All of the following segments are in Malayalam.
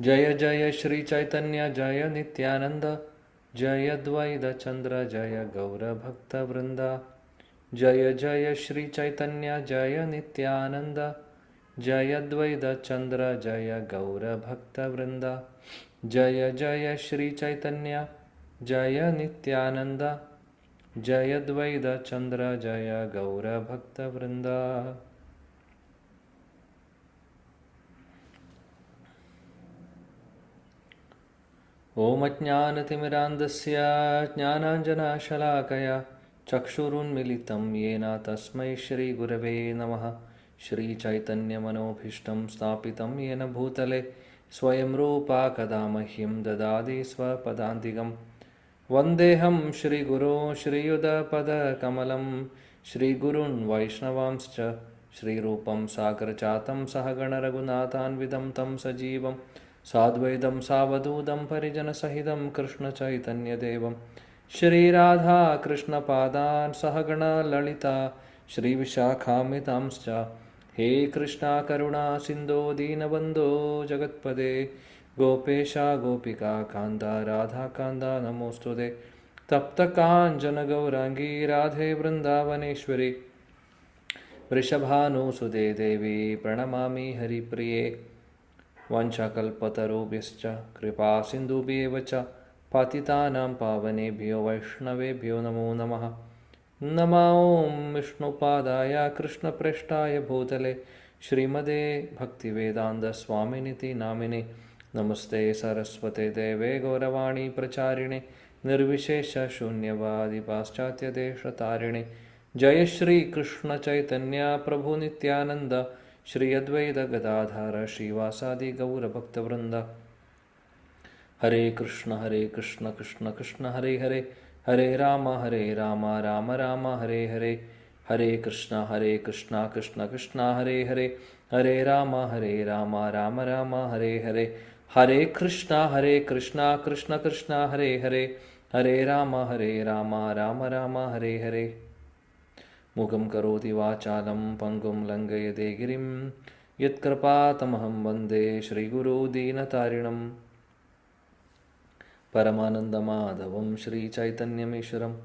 जय जय श्री चैतन्य जय नित्यानंद, जय द्वैत चंद्र जय गौरभक्तवृंद। जय जय श्री चैतन्य जय नित्यानंद, जय द्वैत चंद्र जय गौरभक्तवृंद। जय जय श्री चैतन्य जय नित्यानंद, जय द्वैत चंद्र जय गौरभक्तवृंद। ओम अज्ञानतिमिरान्धस्य ज्ञानाञ्जनशलाकया चक्षुरुन्मिलितं येन तस्मै श्रीगुरवे नमः। श्रीचैतन्यमनोभीष्टं स्थापितं येन भूतले स्वयं रूपा कदा मह्यं ददाति स्वपदान्तिकं। वन्देऽहं श्रीगुरो श्रीयुतपदकमलं, श्रीगुरून् वैष्णवांश्च श्रीरूपं साग्रजातं सहगणरघुनाथान्वितं तं सजीवं साद्वैतं सावधूतं परिजनसहितं कृष्णचैतन्यदेवं श्रीराधाकृष्णपादान् सहगणललिता श्रीविशाखान्वितांश्च। हे कृष्णा करुणा सिन्धो दीनबन्धो जगत्पते, गोपेशा गोपिका कान्ता राधाकान्ता नमोऽस्तुते। तप्तकाञ्चनगौराङ्गी राधे वृन्दावनेश्वरी, वृषभानुसुते देवी प्रणमामि हरिप्रिये। वाञ्छाकल्पतरुभ्यश्च कृपासिन्धुभ्येव च पतितानां पावनेभ्यो वैष्णवेभ्यो नमो नमः। नमो ॐ विष्णुपादाय कृष्णप्रेष्ठाय भूतले श्रीमते भक्तिवेदान्तस्वामिनिति नामिने। नमस्ते सरस्वते देवे गौरवाणी प्रचारिणे, निर्विशेषशून्यवादी पाश्चात्यदेशतारिणे। जय श्री कृष्ण चैतन्य प्रभु नित्यानंद, श्री अद्वैत गदाधर श्रीवासादि गौरभक्तवृंद। हरे कृष्ण कृष्ण कृष्ण हरे हरे, हरे राम राम राम हरे हरे। हरे कृष्ण कृष्ण कृष्ण हरे हरे, हरे राम राम राम हरे हरे। हरे कृष्ण कृष्ण कृष्ण हरे हरे, हरे राम राम हरे हरे। मुखं करोति वाचालं पङ्गुं लङ्घयते गिरिं, यत्कृपातमहं वन्दे श्रीगुरो दीनतारिणं। परमानन्दमाधवं श्रीचैतन्यमीश्वरम्।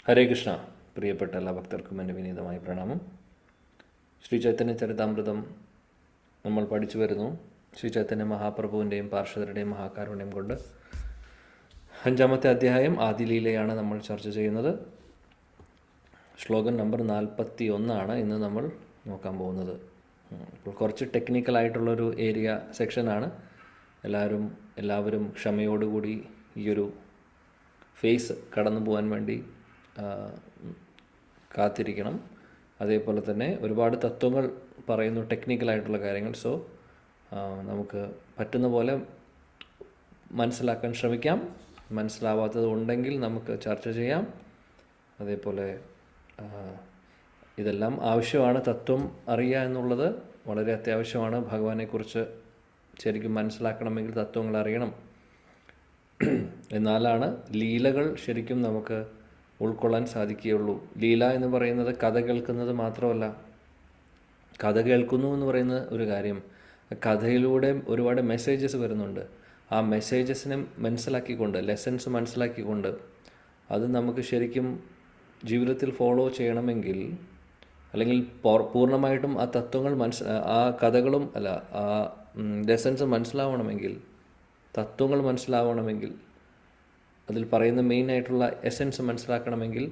ഹരേ കൃഷ്ണ. പ്രിയപ്പെട്ട എല്ലാ ഭക്തർക്കും എൻ്റെ വിനീതമായ പ്രണാമം. ശ്രീ ചൈതന്യ ചരിതാമൃതം നമ്മൾ പഠിച്ചു വരുന്നു. ശ്രീ ചൈതന്യ മഹാപ്രഭുവിൻ്റെയും പാർഷദരുടെയും മഹാകാരുണ്യം കൊണ്ട് 5-ാമത്തെ അധ്യായം ആദിലീലയാണ് നമ്മൾ ചർച്ച ചെയ്യുന്നത്. ശ്ലോകം നമ്പർ 41 ഇന്ന് നമ്മൾ നോക്കാൻ പോകുന്നത്. ഇപ്പോൾ കുറച്ച് ടെക്നിക്കലായിട്ടുള്ളൊരു ഏരിയ സെക്ഷനാണ്. എല്ലാവരും ക്ഷമയോടുകൂടി ഈയൊരു ഫേസ് കടന്നു പോകാൻ വേണ്ടി കാത്തിരിക്കണം. അതേപോലെ തന്നെ ഒരുപാട് തത്വങ്ങൾ പറയുന്നു, ടെക്നിക്കലായിട്ടുള്ള കാര്യങ്ങൾ. സോ നമുക്ക് പറ്റുന്ന പോലെ മനസ്സിലാക്കാൻ ശ്രമിക്കാം. മനസ്സിലാവാത്തത് ഉണ്ടെങ്കിൽ നമുക്ക് ചർച്ച ചെയ്യാം. അതേപോലെ ഇതെല്ലാം ആവശ്യമാണ്. തത്വം അറിയുക എന്നുള്ളത് വളരെ അത്യാവശ്യമാണ്. ഭഗവാനെക്കുറിച്ച് ശരിക്കും മനസ്സിലാക്കണമെങ്കിൽ തത്വങ്ങൾ അറിയണം. എന്നാലാണ് ലീലകൾ ശരിക്കും നമുക്ക് ഉൾക്കൊള്ളാൻ സാധിക്കുകയുള്ളൂ. ലീല എന്ന് പറയുന്നത് കഥ കേൾക്കുന്നത് മാത്രമല്ല. കഥ കേൾക്കുന്നു എന്ന് പറയുന്ന ഒരു കാര്യം, കഥയിലൂടെ ഒരുപാട് മെസ്സേജസ് വരുന്നുണ്ട്. ആ മെസ്സേജസിനെ മനസ്സിലാക്കിക്കൊണ്ട്, ലെസൺസ് മനസ്സിലാക്കിക്കൊണ്ട് അത് നമുക്ക് ശരിക്കും ജീവിതത്തിൽ ഫോളോ ചെയ്യണമെങ്കിൽ, അല്ലെങ്കിൽ പൂർണ്ണമായിട്ടും ആ തത്വങ്ങൾ ആ കഥകളും ആ ലെസൺസ് മനസ്സിലാവണമെങ്കിൽ, തത്വങ്ങൾ മനസ്സിലാവണമെങ്കിൽ, അതിൽ പറയുന്ന മെയിനായിട്ടുള്ള എസൻസ് മനസ്സിലാക്കണമെങ്കിൽ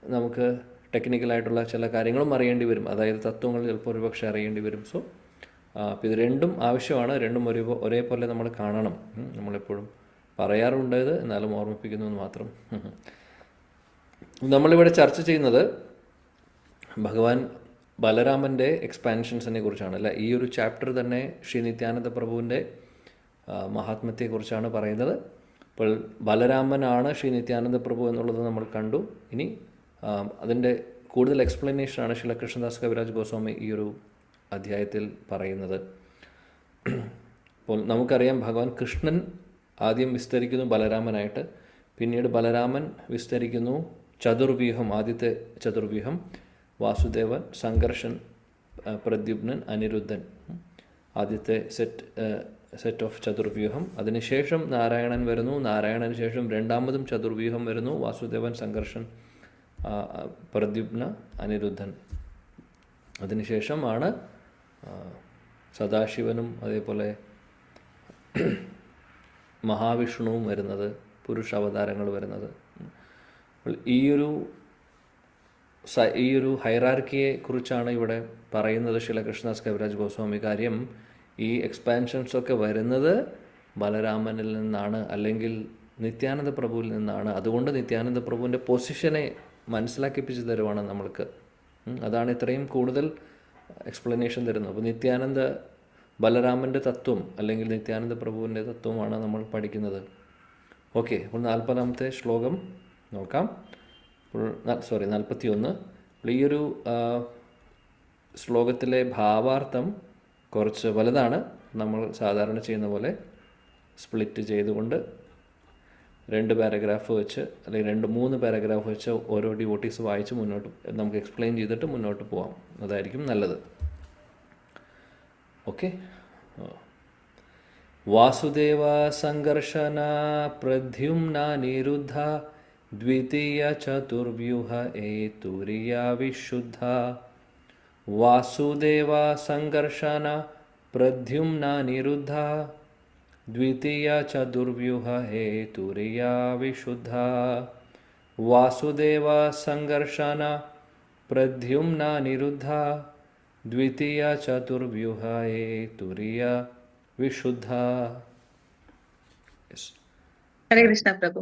നമുക്ക് ടെക്നിക്കലായിട്ടുള്ള ചില കാര്യങ്ങളും അറിയേണ്ടി വരും. അതായത് തത്വങ്ങൾ ചിലപ്പോൾ ഒരുപക്ഷെ അറിയേണ്ടി വരും. സോ ഇത് രണ്ടും ആവശ്യമാണ്. രണ്ടും ഒരേപോലെ നമ്മൾ കാണണം. നമ്മളെപ്പോഴും പറയാറുണ്ട് ഇത്, എന്നാലും ഓർമ്മിപ്പിക്കുന്നു എന്ന് മാത്രം. നമ്മളിവിടെ ചർച്ച ചെയ്യുന്നത് ഭഗവാൻ ബലരാമൻ്റെ എക്സ്പാൻഷൻസിനെ കുറിച്ചാണ്. അല്ല, ഈ ഒരു ചാപ്റ്റർ തന്നെ ശ്രീ നിത്യാനന്ദ പ്രഭുവിൻ്റെ മഹാത്മ്യത്തെക്കുറിച്ചാണ് പറയുന്നത്. അപ്പോൾ ബലരാമനാണ് ശ്രീ നിത്യാനന്ദ പ്രഭു എന്നുള്ളത് നമ്മൾ കണ്ടു. ഇനി അതിൻ്റെ കൂടുതൽ എക്സ്പ്ലനേഷനാണ് ശ്രീല കൃഷ്ണദാസ് കവിരാജ് ഗോസ്വാമി ഈ ഒരു അധ്യായത്തിൽ പറയുന്നത്. അപ്പോൾ നമുക്കറിയാം, ഭഗവാൻ കൃഷ്ണൻ ആദ്യം വിസ്തരിക്കുന്നു ബലരാമനായിട്ട്, പിന്നീട് ബലരാമൻ വിസ്തരിക്കുന്നു ചതുർവ്യൂഹം, ആദ്യത്തെ ചതുർവ്യൂഹം വാസുദേവൻ, സംഘർഷൻ, പ്രദ്യുമ്നൻ, അനിരുദ്ധൻ, ആദ്യത്തെ സെറ്റ് ഓഫ് ചതുർവ്യൂഹം. അതിനുശേഷം നാരായണൻ വരുന്നു, നാരായണന് ശേഷം രണ്ടാമതും ചതുർവ്യൂഹം വരുന്നു, വാസുദേവൻ, സംഘർഷൻ, പ്രദ്യുമ്ന, അനിരുദ്ധൻ. അതിനുശേഷമാണ് സദാശിവനും അതേപോലെ മഹാവിഷ്ണുവും വരുന്നത്, പുരുഷ അവതാരങ്ങൾ വരുന്നത്. ഈ ഒരു ഹൈറാർക്കിയെ കുറിച്ചാണ് ഇവിടെ പറയുന്നത് ശ്രീല കൃഷ്ണദാസ് കവിരാജ് ഗോസ്വാമി. കാര്യം, ഈ എക്സ്പാൻഷൻസൊക്കെ വരുന്നത് ബലരാമനിൽ നിന്നാണ്, അല്ലെങ്കിൽ നിത്യാനന്ദ പ്രഭുവിൽ നിന്നാണ്. അതുകൊണ്ട് നിത്യാനന്ദ പ്രഭുവിൻ്റെ പൊസിഷനെ മനസ്സിലാക്കിപ്പിച്ച് തരുവാണ് നമ്മൾക്ക്. അതാണ് ഇത്രയും കൂടുതൽ എക്സ്പ്ലനേഷൻ തരുന്നത്. അപ്പോൾ നിത്യാനന്ദ ബലരാമൻ്റെ തത്വം അല്ലെങ്കിൽ നിത്യാനന്ദ പ്രഭുവിൻ്റെ തത്വമാണ് നമ്മൾ പഠിക്കുന്നത്. ഓക്കെ, അപ്പോൾ 40-ാമത്തെ ശ്ലോകം നോക്കാം. 41. അപ്പോൾ ഈ ഒരു ശ്ലോകത്തിലെ ഭാവാർത്ഥം കുറച്ച് വലുതാണ്. നമ്മൾ സാധാരണ ചെയ്യുന്ന പോലെ സ്പ്ലിറ്റ് ചെയ്തുകൊണ്ട് 2 പാരഗ്രാഫ് വെച്ച് അല്ലെങ്കിൽ 2-3 പാരഗ്രാഫ് വെച്ച് ഓരോ ഡിവോട്ടീസ് വായിച്ച് മുന്നോട്ട് നമുക്ക് എക്സ്പ്ലെയിൻ ചെയ്തിട്ട് മുന്നോട്ട് പോകാം. അതായിരിക്കും നല്ലത്. ഓക്കെ. വാസുദേവ സംഘർഷന പ്രദ്യുമ്ന നിരുദ്ധ ദ്വിതീയ ചതുർവ്യൂഹ തുരീയ വിശുദ്ധ. വാസുദേവ സംഘർഷന പ്രദ്യുമ്ന നിരുദ്ധ ദ്വിതീയ ചതുർവ്യൂഹ തുരീയ വിശുദ്ധ. വാസുദേവ സംഘർഷന പ്രദ്യുമ്ന നിരുദ്ധ ദ്വിതീയ ചതുർവ്യൂഹ തുരീയ വിശുദ്ധ. ഹരേ കൃഷ്ണ പ്രഭു.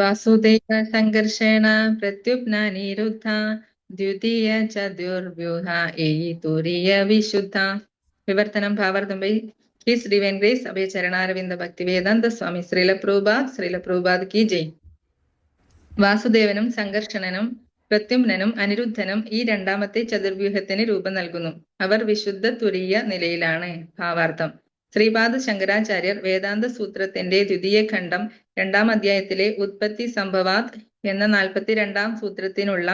വാസുദേവ സംഘർഷേണ പ്രത്യുപ്ന നിരുദ്ധ ദ്വിതീയ ചതുർവ്യൂഹ തുരീയ വിശുദ്ധ. വിവർത്തനം ഭാവാർത്ഥം ബൈ ഹിസ് ഡിവൈൻ ഗ്രേസ് അഭയ ചരണാരവിന്ദ ഭക്തി വേദാന്ത സ്വാമി ശ്രീല പ്രഭുപാദ് കി ജയ്. വാസുദേവനും സംഘർഷണനും പ്രത്യുമ്നനും അനിരുദ്ധനും ഈ രണ്ടാമത്തെ ചതുർവ്യൂഹത്തിന് രൂപം നൽകുന്നു. അവർ വിശുദ്ധ തുരീയ നിലയിലാണ്. ഭാവാർത്ഥം: ശ്രീപാദ ശങ്കരാചാര്യർ വേദാന്ത സൂത്രത്തിന്റെ ദ്വിതീയ ഖണ്ഡം 2-ാം അധ്യായത്തിലെ ഉത്പത്തി സംഭവാത് എന്ന 42-ാം സൂത്രത്തിനുള്ള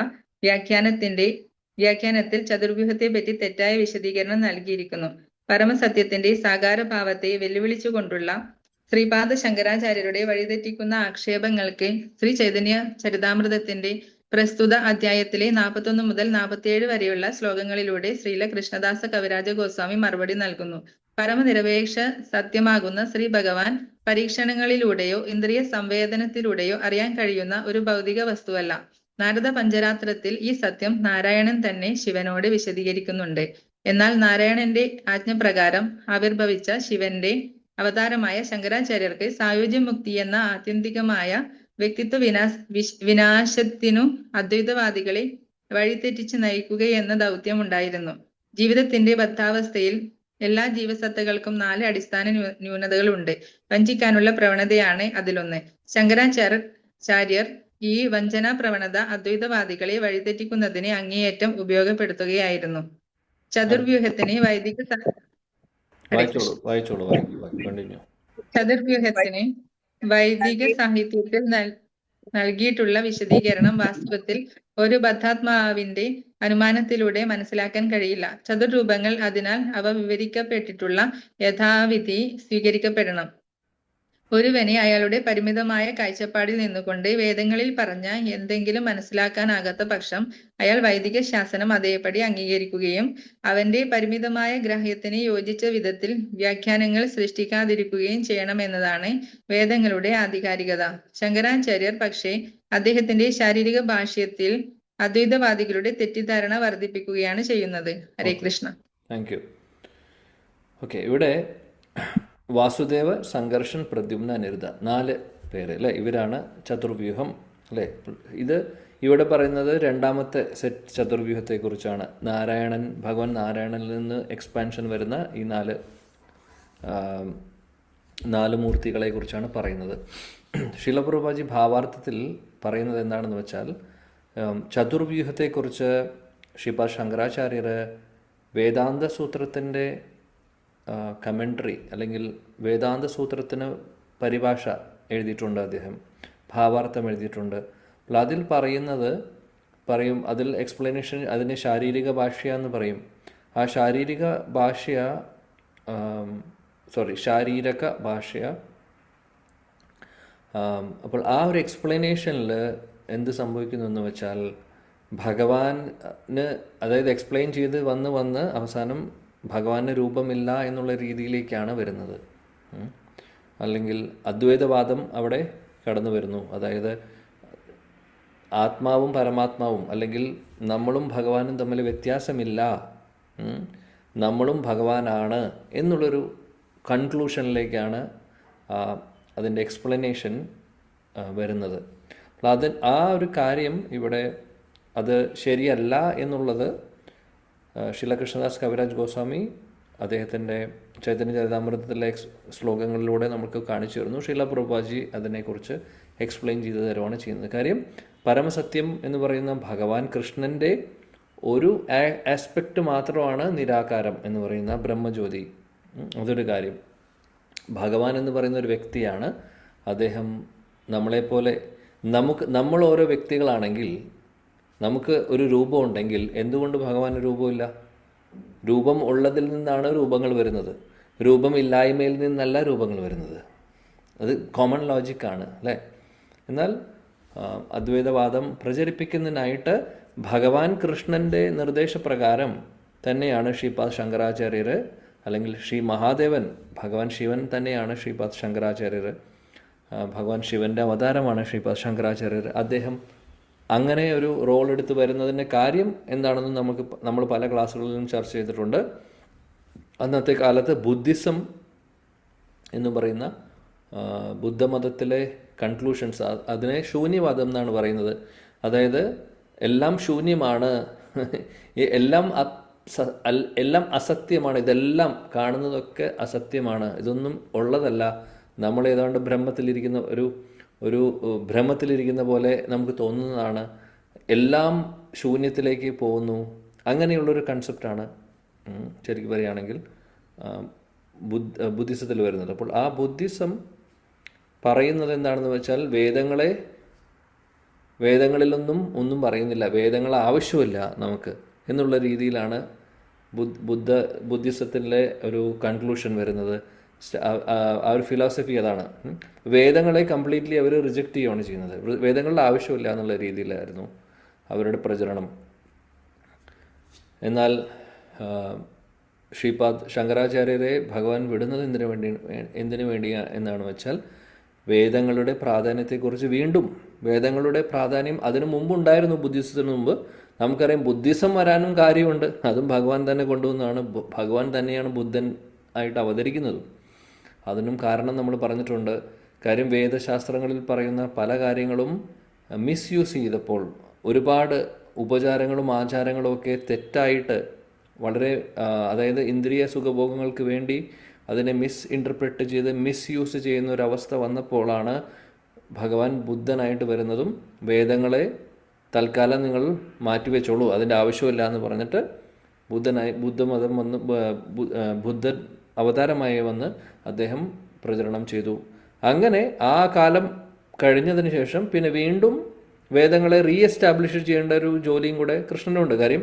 വ്യാഖ്യാനത്തിൽ ചതുർവ്യൂഹത്തെ പറ്റി തെറ്റായ വിശദീകരണം നൽകിയിരിക്കുന്നു. പരമസത്യത്തിന്റെ സാകാരഭാവത്തെ വെല്ലുവിളിച്ചുകൊണ്ടുള്ള ശ്രീപാദ ശങ്കരാചാര്യരുടെ വഴിതെറ്റിക്കുന്ന ആക്ഷേപങ്ങൾക്ക് ശ്രീ ചൈതന്യ ചരിതാമൃതത്തിന്റെ പ്രസ്തുത അധ്യായത്തിലെ 41 മുതൽ 47 വരെയുള്ള ശ്ലോകങ്ങളിലൂടെ ശ്രീല കൃഷ്ണദാസ കവിരാജ ഗോസ്വാമി മറുപടി നൽകുന്നു. പരമനിരപേക്ഷ സത്യമാകുന്ന ശ്രീ ഭഗവാൻ പരീക്ഷണങ്ങളിലൂടെയോ ഇന്ദ്രിയ സംവേദനത്തിലൂടെയോ അറിയാൻ കഴിയുന്ന ഒരു ഭൗതിക വസ്തുവല്ല. നാരദ പഞ്ചരാത്രത്തിൽ ഈ സത്യം നാരായണൻ തന്നെ ശിവനോട് വിശദീകരിക്കുന്നുണ്ട്. എന്നാൽ നാരായണന്റെ ആജ്ഞപ്രകാരം ആവിർഭവിച്ച ശിവന്റെ അവതാരമായ ശങ്കരാചാര്യർക്ക് സായുജ്യമുക്തി എന്ന ആത്യന്തികമായ വ്യക്തിത്വ വിനാശത്തിനു അദ്വൈതവാദികളെ വഴിതെറ്റിച്ച് നയിക്കുകയെന്ന ദൗത്യം ഉണ്ടായിരുന്നു. ജീവിതത്തിന്റെ ബദ്ധാവസ്ഥയിൽ എല്ലാ ജീവസത്തകൾക്കും 4 അടിസ്ഥാന ന്യൂനതകളുണ്ട്. വഞ്ചിക്കാനുള്ള പ്രവണതയാണ് അതിലൊന്ന്. ശങ്കരാചാര്യർ ഈ വഞ്ചനാ പ്രവണത അദ്വൈതവാദികളെ വഴിതെറ്റിക്കുന്നതിന് അങ്ങേയറ്റം ഉപയോഗപ്പെടുത്തുകയായിരുന്നു. ചതുർവ്യൂഹത്തിന് വൈദിക സാഹിത്യത്തിൽ നൽകിയിട്ടുള്ള വിശദീകരണം വാസ്തവത്തിൽ ഒരു ബദ്ധാത്മാവിന്റെ അനുമാനത്തിലൂടെ മനസ്സിലാക്കാൻ കഴിയില്ല. ചതുർരൂപങ്ങൾ, അതിനാൽ അവ വിവരിക്കപ്പെട്ടിട്ടുള്ള യഥാവിധി സ്വീകരിക്കപ്പെടണം. ഒരുവനെ അയാളുടെ പരിമിതമായ കാഴ്ചപ്പാടിൽ നിന്നുകൊണ്ട് വേദങ്ങളിൽ പറഞ്ഞ എന്തെങ്കിലും മനസ്സിലാക്കാനാകാത്ത പക്ഷം അയാൾ വൈദിക ശാസനം അതേപടി അംഗീകരിക്കുകയും അവന്റെ പരിമിതമായ ഗ്രാഹ്യത്തിന് യോജിച്ച വിധത്തിൽ വ്യാഖ്യാനങ്ങൾ സൃഷ്ടിക്കാതിരിക്കുകയും ചെയ്യണമെന്നതാണ് വേദങ്ങളുടെ ആധികാരികത. ശങ്കരാചാര്യർ പക്ഷേ അദ്ദേഹത്തിന്റെ ശാരീരിക ഭാഷ്യത്തിൽ അദ്വൈതവാദികളുടെ തെറ്റിദ്ധാരണ വർദ്ധിപ്പിക്കുകയാണ് ചെയ്യുന്നത്. Hare Krishna. Thank you. Okay, ഇവിടെ വാസുദേവ, സംഘർഷൻ, പ്രദ്യുമ്ന, അനിരുദ്ധ 4 പേര് അല്ലേ, ഇവരാണ് ചതുർവ്യൂഹം അല്ലേ. ഇത് ഇവിടെ പറയുന്നത് 2ാമത്തെ സെറ്റ് ചതുർവ്യൂഹത്തെക്കുറിച്ചാണ്. ഭഗവാൻ നാരായണനിൽ നിന്ന് എക്സ്പാൻഷൻ വരുന്ന ഈ 4 4 മൂർത്തികളെക്കുറിച്ചാണ് പറയുന്നത്. ശീല പ്രഭുപാദി ഭാവാർത്ഥത്തിൽ പറയുന്നത് എന്താണെന്ന് വെച്ചാൽ, ചതുർവ്യൂഹത്തെക്കുറിച്ച് ശ്രീപാദ് ശങ്കരാചാര്യർ വേദാന്ത സൂത്രത്തിൻ്റെ കമൻട്രി അല്ലെങ്കിൽ വേദാന്ത സൂത്രത്തിന് പരിഭാഷ എഴുതിയിട്ടുണ്ട്. അദ്ദേഹം ഭാവാർത്ഥം എഴുതിയിട്ടുണ്ട്. അപ്പോൾ അതിൽ പറയും അതിൽ എക്സ്പ്ലനേഷൻ അതിനെ ശാരീരിക ഭാഷ എന്ന് പറയും. ആ ശാരീരിക ഭാഷ അപ്പോൾ ആ ഒരു എക്സ്പ്ലനേഷനിൽ എന്ത് സംഭവിക്കുന്നു എന്ന് വെച്ചാൽ, ഭഗവാന് അതായത് എക്സ്പ്ലെയിൻ ചെയ്ത് വന്ന് അവസാനം ഭഗവാന് രൂപമില്ല എന്നുള്ള രീതിയിലേക്കാണ് വരുന്നത്. അല്ലെങ്കിൽ അദ്വൈതവാദം അവിടെ കടന്നു വരുന്നു. അതായത് ആത്മാവും പരമാത്മാവും അല്ലെങ്കിൽ നമ്മളും ഭഗവാനും തമ്മിൽ വ്യത്യാസമില്ല, നമ്മളും ഭഗവാനാണ് എന്നുള്ളൊരു കൺക്ലൂഷനിലേക്കാണ് അതിൻ്റെ എക്സ്പ്ലനേഷൻ വരുന്നത്. ആ ഒരു കാര്യം ഇവിടെ അത് ശരിയല്ല എന്നുള്ളത് ശ്രീല കൃഷ്ണദാസ് കവിരാജ് ഗോസ്വാമി അദ്ദേഹത്തിൻ്റെ ചൈതന്യ ചരിതാമൃതത്തിലെ ശ്ലോകങ്ങളിലൂടെ നമുക്ക് കാണിച്ചു തരുന്നു. ശ്രീല പ്രഭുപാദി അതിനെക്കുറിച്ച് എക്സ്പ്ലെയിൻ ചെയ്തു തരുവാണ് ചെയ്യുന്നത്. കാര്യം പരമസത്യം എന്ന് പറയുന്ന ഭഗവാൻ കൃഷ്ണൻ്റെ ഒരു ആസ്പെക്റ്റ് മാത്രമാണ് നിരാകാരം എന്ന് പറയുന്ന ബ്രഹ്മജ്യോതി. അതൊരു കാര്യം. ഭഗവാൻ എന്ന് പറയുന്ന ഒരു വ്യക്തിയാണ്. അദ്ദേഹം നമ്മളെപ്പോലെ നമ്മൾ ഓരോ വ്യക്തികളാണെങ്കിൽ നമുക്ക് ഒരു രൂപം ഉണ്ടെങ്കിൽ എന്തുകൊണ്ട് ഭഗവാന് രൂപമില്ല? രൂപം ഉള്ളതിൽ നിന്നാണ് രൂപങ്ങൾ വരുന്നത്, രൂപമില്ലായ്മയിൽ നിന്നല്ല രൂപങ്ങൾ വരുന്നത്. അത് കോമൺ ലോജിക്കാണ് അല്ലേ? എന്നാൽ അദ്വൈതവാദം പ്രചരിപ്പിക്കുന്നതിനായിട്ട് ഭഗവാൻ കൃഷ്ണൻ്റെ നിർദ്ദേശപ്രകാരം തന്നെയാണ് ശ്രീപാദ് ശങ്കരാചാര്യർ, അല്ലെങ്കിൽ ശ്രീ മഹാദേവൻ, ഭഗവാൻ ശിവൻ തന്നെയാണ് ശ്രീപാദ് ശങ്കരാചാര്യർ, ഭഗവാൻ ശിവൻ്റെ അവതാരമാണ് ശ്രീപാദ് ശങ്കരാചാര്യർ. അദ്ദേഹം അങ്ങനെ ഒരു റോൾ എടുത്ത് വരുന്നതിൻ്റെ കാര്യം എന്താണെന്ന് നമ്മൾ പല ക്ലാസ്സുകളിലും ചർച്ച ചെയ്തിട്ടുണ്ട്. അന്നത്തെ കാലത്ത് ബുദ്ധിസം എന്ന് പറയുന്ന ബുദ്ധമതത്തിലെ കൺക്ലൂഷൻസ്, അതിനെ ശൂന്യവാദം എന്നാണ് പറയുന്നത്. അതായത് എല്ലാം ശൂന്യമാണ്, എല്ലാം അസത്യമാണ്, ഇതെല്ലാം കാണുന്നതൊക്കെ അസത്യമാണ്, ഇതൊന്നും ഉള്ളതല്ല, നമ്മൾ ഏതാണ്ട് ഒരു ഭ്രമത്തിലിരിക്കുന്ന പോലെ നമുക്ക് തോന്നുന്നതാണ്, എല്ലാം ശൂന്യത്തിലേക്ക് പോകുന്നു, അങ്ങനെയുള്ളൊരു കൺസെപ്റ്റാണ് ശരിക്കും പറയുകയാണെങ്കിൽ ബുദ്ധിസത്തിൽ വരുന്നത്. അപ്പോൾ ആ ബുദ്ധിസം പറയുന്നത് എന്താണെന്ന് വെച്ചാൽ, വേദങ്ങളിലൊന്നും ഒന്നും പറയുന്നില്ല, വേദങ്ങൾ ആവശ്യമില്ല നമുക്ക് എന്നുള്ള രീതിയിലാണ് ബുദ്ധിസത്തിലെ ഒരു കൺക്ലൂഷൻ വരുന്നത്. ആ ഒരു ഫിലോസഫി അതാണ്. വേദങ്ങളെ കംപ്ലീറ്റ്ലി അവർ റിജക്റ്റ് ചെയ്യുകയാണ് ചെയ്യുന്നത്. വേദങ്ങളുടെ ആവശ്യമില്ല എന്നുള്ള രീതിയിലായിരുന്നു അവരുടെ പ്രചരണം. എന്നാൽ ശ്രീപാദ് ശങ്കരാചാര്യരെ ഭഗവാൻ വിടുന്നത് എന്തിനു വേണ്ടിയാണ് എന്നാണ് വെച്ചാൽ, വേദങ്ങളുടെ പ്രാധാന്യത്തെക്കുറിച്ച് വീണ്ടും, വേദങ്ങളുടെ പ്രാധാന്യം അതിനു മുമ്പുണ്ടായിരുന്നു, ബുദ്ധിസത്തിന് മുമ്പ്. നമുക്കറിയാം ബുദ്ധിസം വരാനും കാര്യമുണ്ട്, അതും ഭഗവാൻ തന്നെ കൊണ്ടുവന്നതാണ്. ഭഗവാൻ തന്നെയാണ് ബുദ്ധൻ ആയിട്ട് അവതരിക്കുന്നതും. അതിനും കാരണം നമ്മൾ പറഞ്ഞിട്ടുണ്ട്. കാര്യം വേദശാസ്ത്രങ്ങളിൽ പറയുന്ന പല കാര്യങ്ങളും മിസ്യൂസ് ചെയ്തപ്പോൾ ഒരുപാട് ഉപചാരങ്ങളും ആചാരങ്ങളും ഒക്കെ തെറ്റായിട്ട് വളരെ, അതായത് ഇന്ദ്രിയ സുഖഭോഗങ്ങൾക്ക് വേണ്ടി അതിനെ ഇൻ്റർപ്രറ്റ് ചെയ്ത് മിസ്യൂസ് ചെയ്യുന്ന ഒരവസ്ഥ വന്നപ്പോഴാണ് ഭഗവാൻ ബുദ്ധനായിട്ട് വരുന്നതും വേദങ്ങളെ തൽക്കാലം നിങ്ങൾ മാറ്റിവെച്ചോളൂ, അതിൻ്റെ ആവശ്യമില്ല എന്ന് പറഞ്ഞിട്ട് ബുദ്ധമതം വന്ന് ബുദ്ധൻ അവതാരമായി വന്ന് അദ്ദേഹം പ്രചരണം ചെയ്തു. അങ്ങനെ ആ കാലം കഴിഞ്ഞതിന് ശേഷം പിന്നെ വീണ്ടും വേദങ്ങളെ റീഎസ്റ്റാബ്ലിഷ് ചെയ്യേണ്ട ഒരു ജോലിയും കൂടെ കൃഷ്ണനുണ്ട്. കാര്യം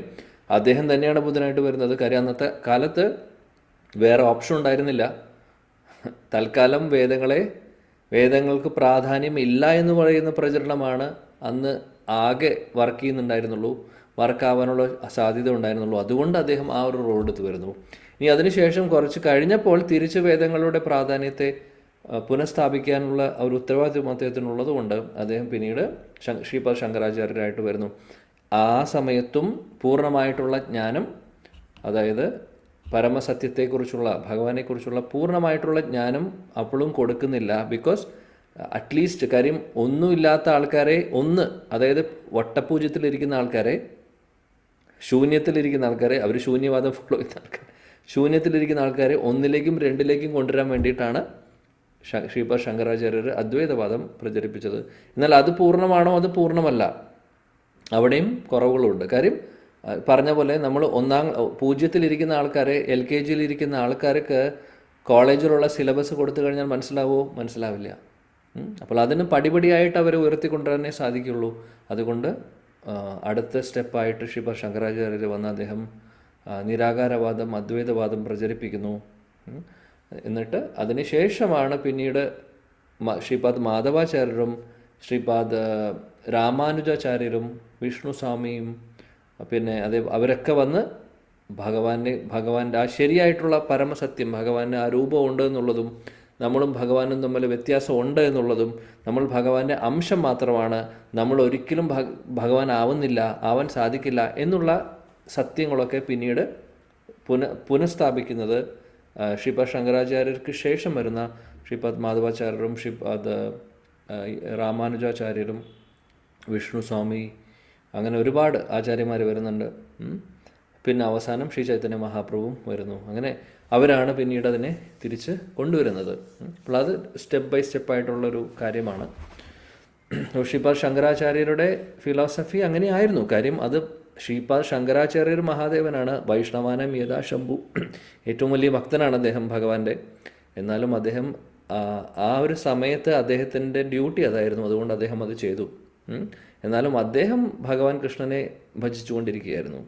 അദ്ദേഹം തന്നെയാണ് ബുദ്ധനായിട്ട് വരുന്നത്. കാര്യം അന്നത്തെ കാലത്ത് വേറെ ഓപ്ഷൻ ഉണ്ടായിരുന്നില്ല. തൽക്കാലം വേദങ്ങൾക്ക് പ്രാധാന്യം ഇല്ല എന്ന് പറയുന്ന പ്രചരണമാണ് അന്ന് ആകെ വർക്ക് ചെയ്യുന്നുണ്ടായിരുന്നുള്ളൂ, വർക്കാവാനുള്ള സാധ്യത ഉണ്ടായിരുന്നുള്ളൂ. അതുകൊണ്ട് അദ്ദേഹം ആ ഒരു റോൾ എടുത്ത് വരുന്നു. ഇനി അതിനുശേഷം കുറച്ച് കഴിഞ്ഞപ്പോൾ തിരിച്ച് വേദങ്ങളുടെ പ്രാധാന്യത്തെ പുനഃസ്ഥാപിക്കാനുള്ള ഒരു ഉത്തരവാദിത്വം അദ്ദേഹത്തിനുള്ളത് കൊണ്ട് അദ്ദേഹം പിന്നീട് ശ്രീപാദ് ശങ്കരാചാര്യരായിട്ട് വരുന്നു. ആ സമയത്തും പൂർണ്ണമായിട്ടുള്ള ജ്ഞാനം, അതായത് പരമസത്യത്തെക്കുറിച്ചുള്ള, ഭഗവാനെക്കുറിച്ചുള്ള പൂർണ്ണമായിട്ടുള്ള ജ്ഞാനം അപ്പോഴും കൊടുക്കുന്നില്ല. ബിക്കോസ് അറ്റ്ലീസ്റ്റ് കാര്യം ഒന്നുമില്ലാത്ത ആൾക്കാരെ അതായത് വട്ടപൂജ്യത്തിലിരിക്കുന്ന ആൾക്കാരെ, ശൂന്യത്തിലിരിക്കുന്ന ആൾക്കാരെ, അവർ ശൂന്യവാദം ഫോളോ ചെയ്യുന്ന ആൾക്കാർ, ശൂന്യത്തിലിരിക്കുന്ന ആൾക്കാരെ ഒന്നിലേക്കും രണ്ടിലേക്കും കൊണ്ടുവരാൻ വേണ്ടിയിട്ടാണ് ശ്രീപാദ് ശങ്കരാചാര്യർ അദ്വൈതവാദം പ്രചരിപ്പിച്ചത്. എന്നാൽ അത് പൂർണ്ണമാണോ? അത് പൂർണ്ണമല്ല. അവിടെയും കുറവുകളുണ്ട്. കാര്യം പറഞ്ഞ പോലെ നമ്മൾ 0-ലിരിക്കുന്ന ആൾക്കാരെ, LKG-യിലിരിക്കുന്ന ആൾക്കാർക്ക് കോളേജിലുള്ള സിലബസ് കൊടുത്തു കഴിഞ്ഞാൽ മനസ്സിലാവുമോ? മനസ്സിലാവില്ല. അപ്പോൾ അതിന് പടിപടിയായിട്ട് അവർ ഉയർത്തിക്കൊണ്ടുവരാനേ സാധിക്കുള്ളൂ. അതുകൊണ്ട് അടുത്ത സ്റ്റെപ്പായിട്ട് ശ്രീപാദ് ശങ്കരാചാര്യർ വന്ന് അദ്ദേഹം നിരാകാരവാദം, അദ്വൈതവാദം പ്രചരിപ്പിക്കുന്നു. എന്നിട്ട് അതിനുശേഷമാണ് പിന്നീട് ശ്രീപാദ് മാധവാചാര്യരും ശ്രീപാദ് രാമാനുജാചാര്യരും വിഷ്ണു സ്വാമിയും പിന്നെ അവരൊക്കെ വന്ന് ഭഗവാന്റെ ആ ശരിയായിട്ടുള്ള പരമസത്യം, ഭഗവാന്റെ ആ രൂപമുണ്ട് എന്നുള്ളതും നമ്മളും ഭഗവാനും തമ്മിൽ വ്യത്യാസമുണ്ട് എന്നുള്ളതും, നമ്മൾ ഭഗവാന്റെ അംശം മാത്രമാണ്, നമ്മൾ ഒരിക്കലും ഭഗവാൻ ആവുന്നില്ല, ആവാൻ സാധിക്കില്ല എന്നുള്ള സത്യങ്ങളൊക്കെ പിന്നീട് പുനഃസ്ഥാപിക്കുന്നത് ശ്രീപാദ് ശങ്കരാചാര്യർക്ക് ശേഷം വരുന്ന ശ്രീപാദ് മാധവാചാര്യരും ശ്രീപാദ് രാമാനുജാചാര്യരും വിഷ്ണു സ്വാമി, അങ്ങനെ ഒരുപാട് ആചാര്യന്മാർ വരുന്നുണ്ട്. പിന്നെ അവസാനം ശ്രീ ചൈതന്യ മഹാപ്രഭുവും വരുന്നു. അങ്ങനെ അവരാണ് പിന്നീട് അതിനെ തിരിച്ച് കൊണ്ടുവരുന്നത്. അപ്പോൾ അത് സ്റ്റെപ്പ് ബൈ സ്റ്റെപ്പായിട്ടുള്ളൊരു കാര്യമാണ്. ശ്രീപാദ് ശങ്കരാചാര്യരുടെ ഫിലോസഫി അങ്ങനെയായിരുന്നു. കാര്യം അത് ശ്രീപാദ് ശങ്കരാചാര്യർ മഹാദേവനാണ്, വൈഷ്ണവാനം യഥാ ശംഭു, ഏറ്റവും വലിയ ഭക്തനാണ് അദ്ദേഹം ഭഗവാന്റെ. എന്നാലും അദ്ദേഹം ആ ഒരു സമയത്ത് അദ്ദേഹത്തിൻ്റെ ഡ്യൂട്ടി അതായിരുന്നു, അതുകൊണ്ട് അദ്ദേഹം അത് ചെയ്തു. എന്നാലും അദ്ദേഹം ഭഗവാൻ കൃഷ്ണനെ ഭജിച്ചുകൊണ്ടിരിക്കുകയായിരുന്നു.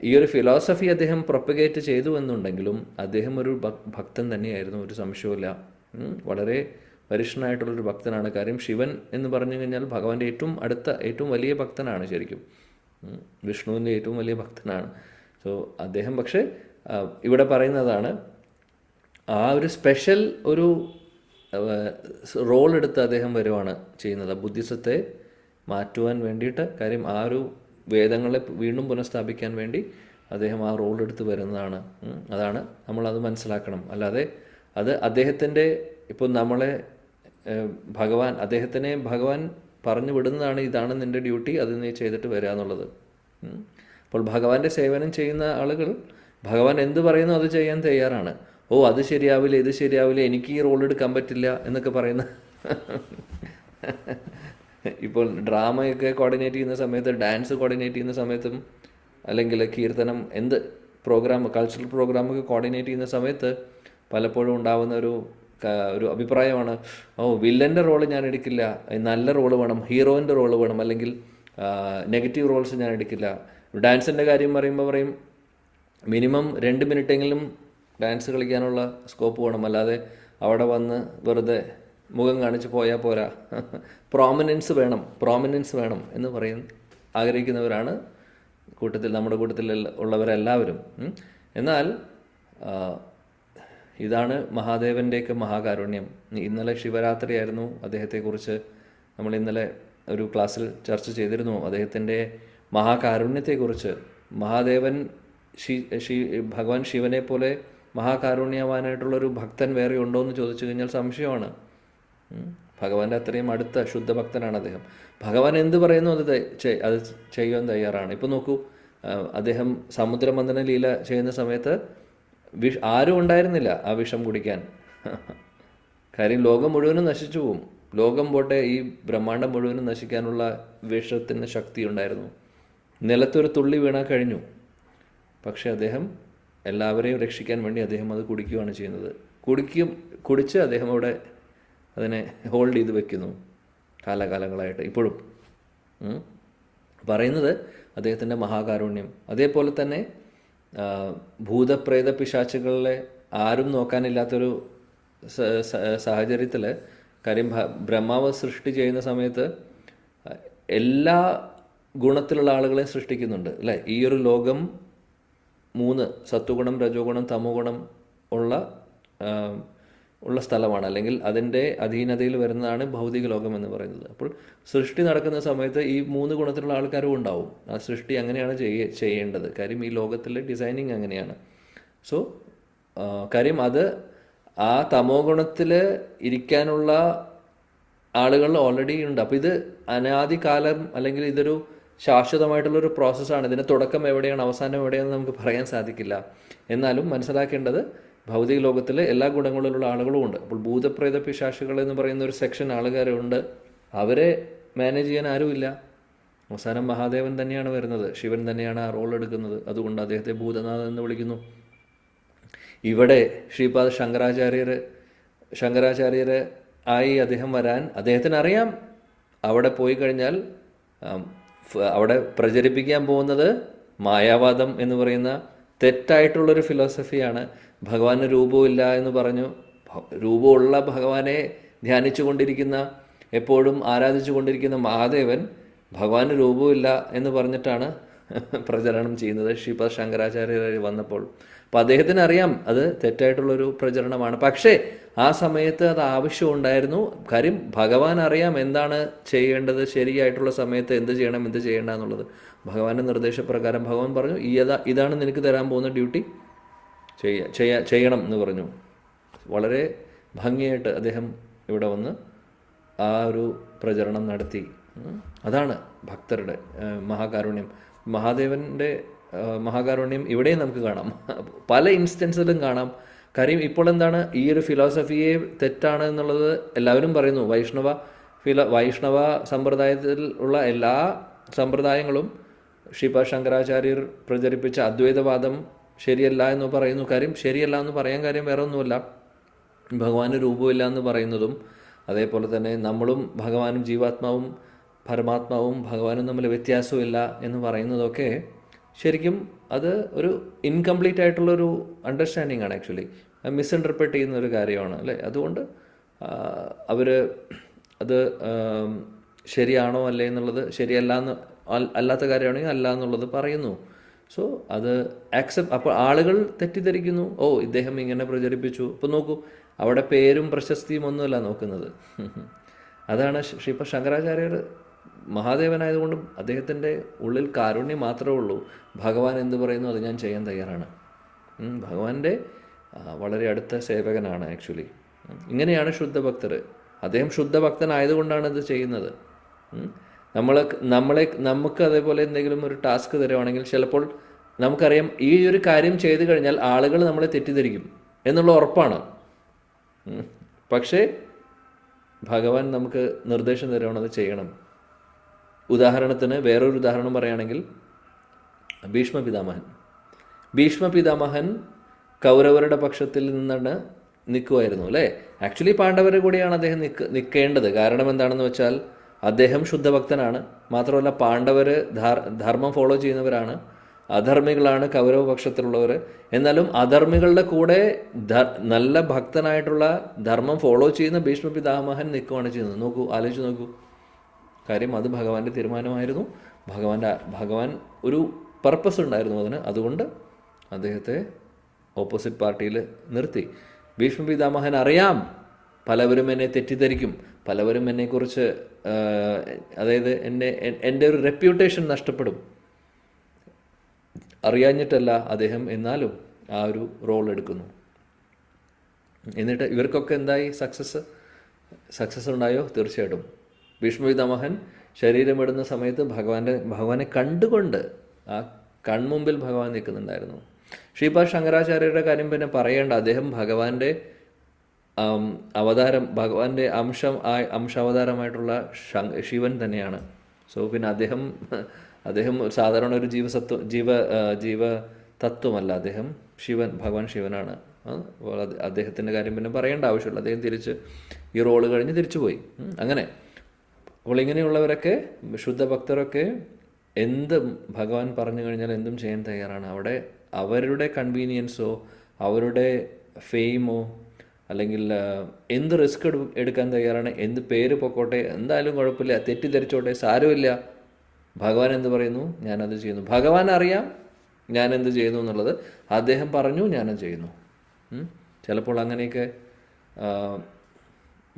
ഈ ഒരു ഫിലോസഫി അദ്ദേഹം പ്രൊപ്പഗേറ്റ് ചെയ്തു എന്നുണ്ടെങ്കിലും അദ്ദേഹം ഒരു ഭക്തൻ തന്നെയായിരുന്നു, ഒരു സംശയവുമില്ല. വളരെ വരിഷ്ഠനായിട്ടുള്ളൊരു ഭക്തനാണ്. കാര്യം ശിവൻ എന്ന് പറഞ്ഞു കഴിഞ്ഞാൽ ഭഗവാന്റെ ഏറ്റവും അടുത്ത, ഏറ്റവും വലിയ ഭക്തനാണ് ശരിക്കും. വിഷ്ണുവിൻ്റെ ഏറ്റവും വലിയ ഭക്തനാണ്. സോ അദ്ദേഹം പക്ഷേ ഇവിടെ പറയുന്നതാണ്, ആ ഒരു സ്പെഷ്യൽ ഒരു റോൾ എടുത്ത് അദ്ദേഹം വരുവാണ് ചെയ്യുന്നത്, ബുദ്ധിസത്തെ മാറ്റുവാൻ വേണ്ടിയിട്ട്. കാര്യം ആ ഒരു വേദങ്ങളെ വീണ്ടും പുനഃസ്ഥാപിക്കാൻ വേണ്ടി അദ്ദേഹം ആ റോൾ എടുത്ത് വരുന്നതാണ്. അതാണ് നമ്മളത് മനസ്സിലാക്കണം. അല്ലാതെ അത് അദ്ദേഹത്തിൻ്റെ, ഇപ്പോൾ നമ്മളെ അദ്ദേഹത്തിനെ ഭഗവാൻ പറഞ്ഞു വിടുന്നതാണ്, ഇതാണ് നിൻ്റെ ഡ്യൂട്ടി, അത് നീ ചെയ്തിട്ട് വരിക എന്നുള്ളത്. അപ്പോൾ ഭഗവാന്റെ സേവനം ചെയ്യുന്ന ആളുകൾ ഭഗവാൻ എന്ത് പറയുന്നു അത് ചെയ്യാൻ തയ്യാറാണ്. അത് ശരിയാവില്ല, ഇത് ശരിയാവില്ല, എനിക്ക് ഈ റോൾ എടുക്കാൻ പറ്റില്ല എന്നൊക്കെ പറയുന്ന, ഇപ്പോൾ ഡ്രാമയൊക്കെ കോർഡിനേറ്റ് ചെയ്യുന്ന സമയത്ത്, ഡാൻസ് കോർഡിനേറ്റ് ചെയ്യുന്ന സമയത്തും, അല്ലെങ്കിൽ കീർത്തനം, എന്ത് പ്രോഗ്രാം, കൾച്ചറൽ പ്രോഗ്രാമൊക്കെ കോർഡിനേറ്റ് ചെയ്യുന്ന സമയത്ത് പലപ്പോഴും ഉണ്ടാകുന്ന ഒരു അഭിപ്രായമാണ്, വില്ലൻ്റെ റോള് ഞാൻ എടുക്കില്ല, നല്ല റോള് വേണം, ഹീറോയിൻ്റെ റോള് വേണം, അല്ലെങ്കിൽ നെഗറ്റീവ് റോൾസ് ഞാൻ എടുക്കില്ല. ഡാൻസിൻ്റെ കാര്യം പറയുമ്പോൾ പറയും, മിനിമം 2 മിനിറ്റെങ്കിലും ഡാൻസ് കളിക്കാനുള്ള സ്കോപ്പ് വേണം, അല്ലാതെ അവിടെ വന്ന് വെറുതെ മുഖം കാണിച്ച് പോയാൽ പോരാ, പ്രോമിനൻസ് വേണം എന്ന് ആഗ്രഹിക്കുന്നവരാണ് നമ്മുടെ കൂട്ടത്തിൽ ഉള്ളവരെല്ലാവരും. എന്നാൽ ഇതാണ് മഹാദേവൻ്റെയൊക്കെ മഹാകാരുണ്യം. ഇന്നലെ ശിവരാത്രിയായിരുന്നു. അദ്ദേഹത്തെക്കുറിച്ച് നമ്മൾ ഇന്നലെ ഒരു ക്ലാസ്സിൽ ചർച്ച ചെയ്തിരുന്നു. അദ്ദേഹത്തിൻ്റെ മഹാകാരുണ്യത്തെക്കുറിച്ച്. മഹാദേവൻ ഭഗവാൻ ശിവനെ പോലെ മഹാകാരുണ്യവാനായിട്ടുള്ളൊരു ഭക്തൻ വേറെ ഉണ്ടോ എന്ന് ചോദിച്ചു കഴിഞ്ഞാൽ സംശയമാണ്. ഭഗവാന്റെ അത്രയും അടുത്ത ശുദ്ധഭക്തനാണ് അദ്ദേഹം. ഭഗവാൻ എന്ത് പറയുന്നു അത് ചെയ്യാൻ തയ്യാറാണ്. ഇപ്പോൾ നോക്കൂ, അദ്ദേഹം സമുദ്രമന്ഥന ലീല ചെയ്യുന്ന സമയത്ത് ആരും ഉണ്ടായിരുന്നില്ല ആ വിഷം കുടിക്കാൻ. കാര്യം ലോകം മുഴുവനും നശിച്ചു പോവും. ലോകം പോട്ടെ, ഈ ബ്രഹ്മാണ്ടം മുഴുവനും നശിക്കാനുള്ള വിഷത്തിന് ശക്തി ഉണ്ടായിരുന്നു. നിലത്തൊരു തുള്ളി വീണാൽ കഴിഞ്ഞു. പക്ഷേ അദ്ദേഹം എല്ലാവരെയും രക്ഷിക്കാൻ വേണ്ടി അദ്ദേഹം അത് കുടിക്കുകയാണ് ചെയ്യുന്നത്. കുടിച്ച് അദ്ദേഹം അവിടെ അതിനെ ഹോൾഡ് ചെയ്ത് വെക്കുന്നു കാലകാലങ്ങളായിട്ട്. ഇപ്പോഴും പറയുന്നത് അദ്ദേഹത്തിൻ്റെ മഹാകാരുണ്യം. അതേപോലെ തന്നെ ഭൂതപ്രേത പിശാചുകളിലെ ആരും നോക്കാനില്ലാത്തൊരു സാഹചര്യത്തിൽ, കാര്യം ബ്രഹ്മാവ് സൃഷ്ടി ചെയ്യുന്ന സമയത്ത് എല്ലാ ഗുണത്തിലുള്ള ആളുകളെ സൃഷ്ടിക്കുന്നുണ്ട്, അല്ലേ? ഈ ഒരു ലോകം 3 സത്വഗുണം, രജോ ഗുണം, തമോ ഗുണം ഉള്ള സ്ഥലമാണ്, അല്ലെങ്കിൽ അതിൻ്റെ അധീനതയിൽ വരുന്നതാണ് ഭൗതിക ലോകം എന്ന് പറയുന്നത്. അപ്പോൾ സൃഷ്ടി നടക്കുന്ന സമയത്ത് ഈ 3 ഗുണത്തിലുള്ള ആൾക്കാരും ഉണ്ടാവും. ആ സൃഷ്ടി അങ്ങനെയാണ് ചെയ്യേണ്ടത്. കാര്യം ഈ ലോകത്തിലെ ഡിസൈനിങ് അങ്ങനെയാണ്. സോ കാര്യം അത് ആ തമോ ഗുണത്തിൽ ഇരിക്കാനുള്ള ആളുകൾ ഓൾറെഡി ഉണ്ട്. അപ്പോൾ ഇത് അനാദികാലം, അല്ലെങ്കിൽ ഇതൊരു ശാശ്വതമായിട്ടുള്ളൊരു പ്രോസസ്സാണ്. ഇതിൻ്റെ തുടക്കം എവിടെയാണ്, അവസാനം എവിടെയാണെന്ന് നമുക്ക് പറയാൻ സാധിക്കില്ല. എന്നാലും മനസ്സിലാക്കേണ്ടത്, ഭൗതിക ലോകത്തിലെ എല്ലാ ഗുണങ്ങളിലുള്ള ആളുകളും ഉണ്ട്. അപ്പോൾ ഭൂതപ്രേത പിശാചുകൾ എന്ന് പറയുന്ന ഒരു സെക്ഷൻ ആളുകാരുണ്ട്. അവരെ മാനേജ് ചെയ്യാൻ ആരുമില്ല. അവസാനം മഹാദേവൻ തന്നെയാണ് വരുന്നത്, ശിവൻ തന്നെയാണ് ആ റോൾ എടുക്കുന്നത്. അതുകൊണ്ട് അദ്ദേഹത്തെ ഭൂതനാഥൻ എന്ന് വിളിക്കുന്നു. ഇവിടെ ശ്രീപാദ ശങ്കരാചാര്യർ ആയി അദ്ദേഹം വരാൻ അദ്ദേഹത്തിന് അറിയാം. അവിടെ പോയി കഴിഞ്ഞാൽ അവിടെ പ്രചരിപ്പിക്കാൻ പോകുന്നത് മായാവാദം എന്ന് പറയുന്ന തെറ്റായിട്ടുള്ളൊരു ഫിലോസഫിയാണ്. ഭഗവാന് രൂപമില്ല എന്ന് പറഞ്ഞു. രൂപമുള്ള ഭഗവാനെ ധ്യാനിച്ചു കൊണ്ടിരിക്കുന്ന, എപ്പോഴും ആരാധിച്ചു കൊണ്ടിരിക്കുന്ന മഹാദേവൻ ഭഗവാന് രൂപമില്ല എന്ന് പറഞ്ഞിട്ടാണ് പ്രചരണം ചെയ്യുന്നത് ശ്രീപാദ ശങ്കരാചാര്യർ വന്നപ്പോൾ. അപ്പോൾ അദ്ദേഹത്തിന് അറിയാം അത് തെറ്റായിട്ടുള്ളൊരു പ്രചരണമാണ്. പക്ഷേ ആ സമയത്ത് അത് ആവശ്യമുണ്ടായിരുന്നു. കാര്യം ഭഗവാൻ അറിയാം എന്താണ് ചെയ്യേണ്ടത്, ശരിയായിട്ടുള്ള സമയത്ത് എന്ത് ചെയ്യണം എന്ത് ചെയ്യേണ്ട എന്നുള്ളത്. ഭഗവാന്റെ നിർദ്ദേശപ്രകാരം ഭഗവാൻ പറഞ്ഞു, ഇതാണ് നിനക്ക് തരാൻ പോകുന്ന ഡ്യൂട്ടി, ചെയ്യണം എന്ന് പറഞ്ഞു. വളരെ ഭംഗിയായിട്ട് അദ്ദേഹം ഇവിടെ വന്ന് ആ ഒരു പ്രചരണം നടത്തി. അതാണ് ഭക്തരുടെ മഹാകാരുണ്യം. മഹാദേവൻ്റെ മഹാകാരുണ്യം ഇവിടെയും നമുക്ക് കാണാം, പല ഇൻസ്റ്റൻസിലും കാണാം. കാര്യം ഇപ്പോൾ എന്താണ്, ഈ ഒരു ഫിലോസഫിയെ തെറ്റാണ് എന്നുള്ളത് എല്ലാവരും പറയുന്നു. വൈഷ്ണവ സമ്പ്രദായത്തിൽ ഉള്ള എല്ലാ സമ്പ്രദായങ്ങളും ശ്രീപാദ ശങ്കരാചാര്യർ പ്രചരിപ്പിച്ച അദ്വൈതവാദം ശരിയല്ല എന്ന് പറയുന്നു. കാര്യം ശരിയല്ല എന്ന് പറയാൻ കാര്യം വേറെ ഒന്നുമല്ല, ഭഗവാന് രൂപമില്ല എന്ന് പറയുന്നതും, അതേപോലെ തന്നെ നമ്മളും ഭഗവാനും ജീവാത്മാവും പരമാത്മാവും ഭഗവാനും തമ്മിൽ വ്യത്യാസമില്ല എന്ന് പറയുന്നതൊക്കെ ശരിക്കും അത് ഒരു ഇൻകംപ്ലീറ്റ് ആയിട്ടുള്ളൊരു അണ്ടർസ്റ്റാൻഡിങ് ആണ്. ആക്ച്വലി മിസ്ഇൻറ്റർപ്രറ്റ് ചെയ്യുന്ന ഒരു കാര്യമാണ് അല്ലേ. അതുകൊണ്ട് അവർ അത് ശരിയാണോ അല്ലേ എന്നുള്ളത്, അല്ലാത്ത കാര്യമാണെങ്കിൽ അല്ല എന്നുള്ളത് പറയുന്നു. സോ അത് അപ്പോൾ ആളുകൾ തെറ്റിദ്ധരിക്കുന്നു, ഓ ഇദ്ദേഹം ഇങ്ങനെ പ്രചരിപ്പിച്ചു. ഇപ്പോൾ നോക്കൂ, അവിടെ പേരും പ്രശസ്തിയും ഒന്നുമല്ല നോക്കുന്നത്. അതാണ് ശ്രീപാദ ശങ്കരാചാര്യർ മഹാദേവനായതുകൊണ്ടും അദ്ദേഹത്തിൻ്റെ ഉള്ളിൽ കാരുണ്യം മാത്രമേ ഉള്ളൂ. ഭഗവാൻ എന്ത് പറയുന്നു അത് ഞാൻ ചെയ്യാൻ തയ്യാറാണ്. ഭഗവാന്റെ വളരെ അടുത്ത സേവകനാണ് ആക്ച്വലി. ഇങ്ങനെയാണ് ശുദ്ധഭക്തർ. അദ്ദേഹം ശുദ്ധഭക്തനായതുകൊണ്ടാണ് ഇത് ചെയ്യുന്നത്. നമുക്ക് അതേപോലെ എന്തെങ്കിലും ഒരു ടാസ്ക് തരുവാണെങ്കിൽ ചിലപ്പോൾ നമുക്കറിയാം ഈ ഒരു കാര്യം ചെയ്തു കഴിഞ്ഞാൽ ആളുകൾ നമ്മളെ തെറ്റിദ്ധരിക്കും എന്നുള്ള ഉറപ്പാണ്. പക്ഷേ ഭഗവാൻ നമുക്ക് നിർദ്ദേശം തരുവാണ് അത് ചെയ്യണം. ഉദാഹരണത്തിന് വേറൊരു ഉദാഹരണം പറയുകയാണെങ്കിൽ ഭീഷ്മപിതാമഹൻ കൗരവരുടെ പക്ഷത്തിൽ നിന്നാണ് നിൽക്കുമായിരുന്നു അല്ലേ. ആക്ച്വലി പാണ്ഡവരുടെ കൂടെയാണ് അദ്ദേഹം നിൽക്കേണ്ടത്. കാരണം എന്താണെന്ന് വെച്ചാൽ അദ്ദേഹം ശുദ്ധഭക്തനാണ്. മാത്രമല്ല പാണ്ഡവർ ധർമ്മം ഫോളോ ചെയ്യുന്നവരാണ്, അധർമ്മികളാണ് കൗരവ പക്ഷത്തിലുള്ളവർ. എന്നാലും അധർമ്മികളുടെ കൂടെ നല്ല ഭക്തനായിട്ടുള്ള ധർമ്മം ഫോളോ ചെയ്യുന്ന ഭീഷ്മപിതാമഹൻ നിൽക്കുകയാണ് ചെയ്യുന്നത്. ആലോചിച്ച് നോക്കൂ. കാര്യം അത് ഭഗവാന്റെ തീരുമാനമായിരുന്നു. ഭഗവാൻ ഒരു പർപ്പസ് ഉണ്ടായിരുന്നു അതിന്. അതുകൊണ്ട് അദ്ദേഹത്തെ ഓപ്പോസിറ്റ് പാർട്ടിയിൽ നിർത്തി. ഭീഷ്മപിതാമഹൻ അറിയാം പലവരും എന്നെ തെറ്റിദ്ധരിക്കും, പലവരും എന്നെക്കുറിച്ച് അതായത് എൻ്റെ ഒരു റെപ്യൂട്ടേഷൻ നഷ്ടപ്പെടും. അറിയാഞ്ഞിട്ടല്ല അദ്ദേഹം എന്നാലും ആ ഒരു റോൾ എടുക്കുന്നു. എന്നിട്ട് ഇവർക്കൊക്കെ എന്തായി? സക്സസ് ഉണ്ടായോ? തീർച്ചയായിട്ടും. ഭീഷ്മപിതാമഹൻ ശരീരമിടുന്ന സമയത്ത് ഭഗവാനെ കണ്ടുകൊണ്ട് ആ കൺമുമ്പിൽ ഭഗവാൻ നിൽക്കുന്നുണ്ടായിരുന്നു. ശ്രീപാദ ശങ്കരാചാര്യരുടെ കാര്യം പിന്നെ പറയേണ്ട. അദ്ദേഹം ഭഗവാന്റെ അവതാരം, ഭഗവാന്റെ അംശാവതാരമായിട്ടുള്ള ശിവൻ തന്നെയാണ്. സോ പിന്നെ അദ്ദേഹം സാധാരണ ഒരു ജീവതത്വമല്ല. അദ്ദേഹം ഭഗവാൻ ശിവനാണ്. അദ്ദേഹത്തിൻ്റെ കാര്യം പിന്നെ പറയേണ്ട ആവശ്യമില്ല. അദ്ദേഹം ഈ റോള് കഴിഞ്ഞ് തിരിച്ചു പോയി. അങ്ങനെ അപ്പോൾ ഇങ്ങനെയുള്ളവരൊക്കെ ശുദ്ധഭക്തരൊക്കെ എന്ത് ഭഗവാൻ പറഞ്ഞു കഴിഞ്ഞാൽ എന്തും ചെയ്യാൻ തയ്യാറാണ്. അവിടെ അവരുടെ കൺവീനിയൻസോ അവരുടെ ഫെയിമോ അല്ലെങ്കിൽ എന്ത് റിസ്ക് എടുക്കാൻ തയ്യാറാണ്. എന്ത് പേര് പൊക്കോട്ടെ, എന്തായാലും കുഴപ്പമില്ല, തെറ്റിദ്ധരിച്ചോട്ടെ, സാരമില്ല. ഭഗവാൻ എന്ത് പറയുന്നു ഞാനത് ചെയ്യുന്നു. ഭഗവാൻ അറിയാം ഞാൻ എന്ത് ചെയ്യുന്നു എന്നുള്ളത്. അദ്ദേഹം പറഞ്ഞു ഞാനത് ചെയ്യുന്നു. ചിലപ്പോൾ അങ്ങനെയൊക്കെ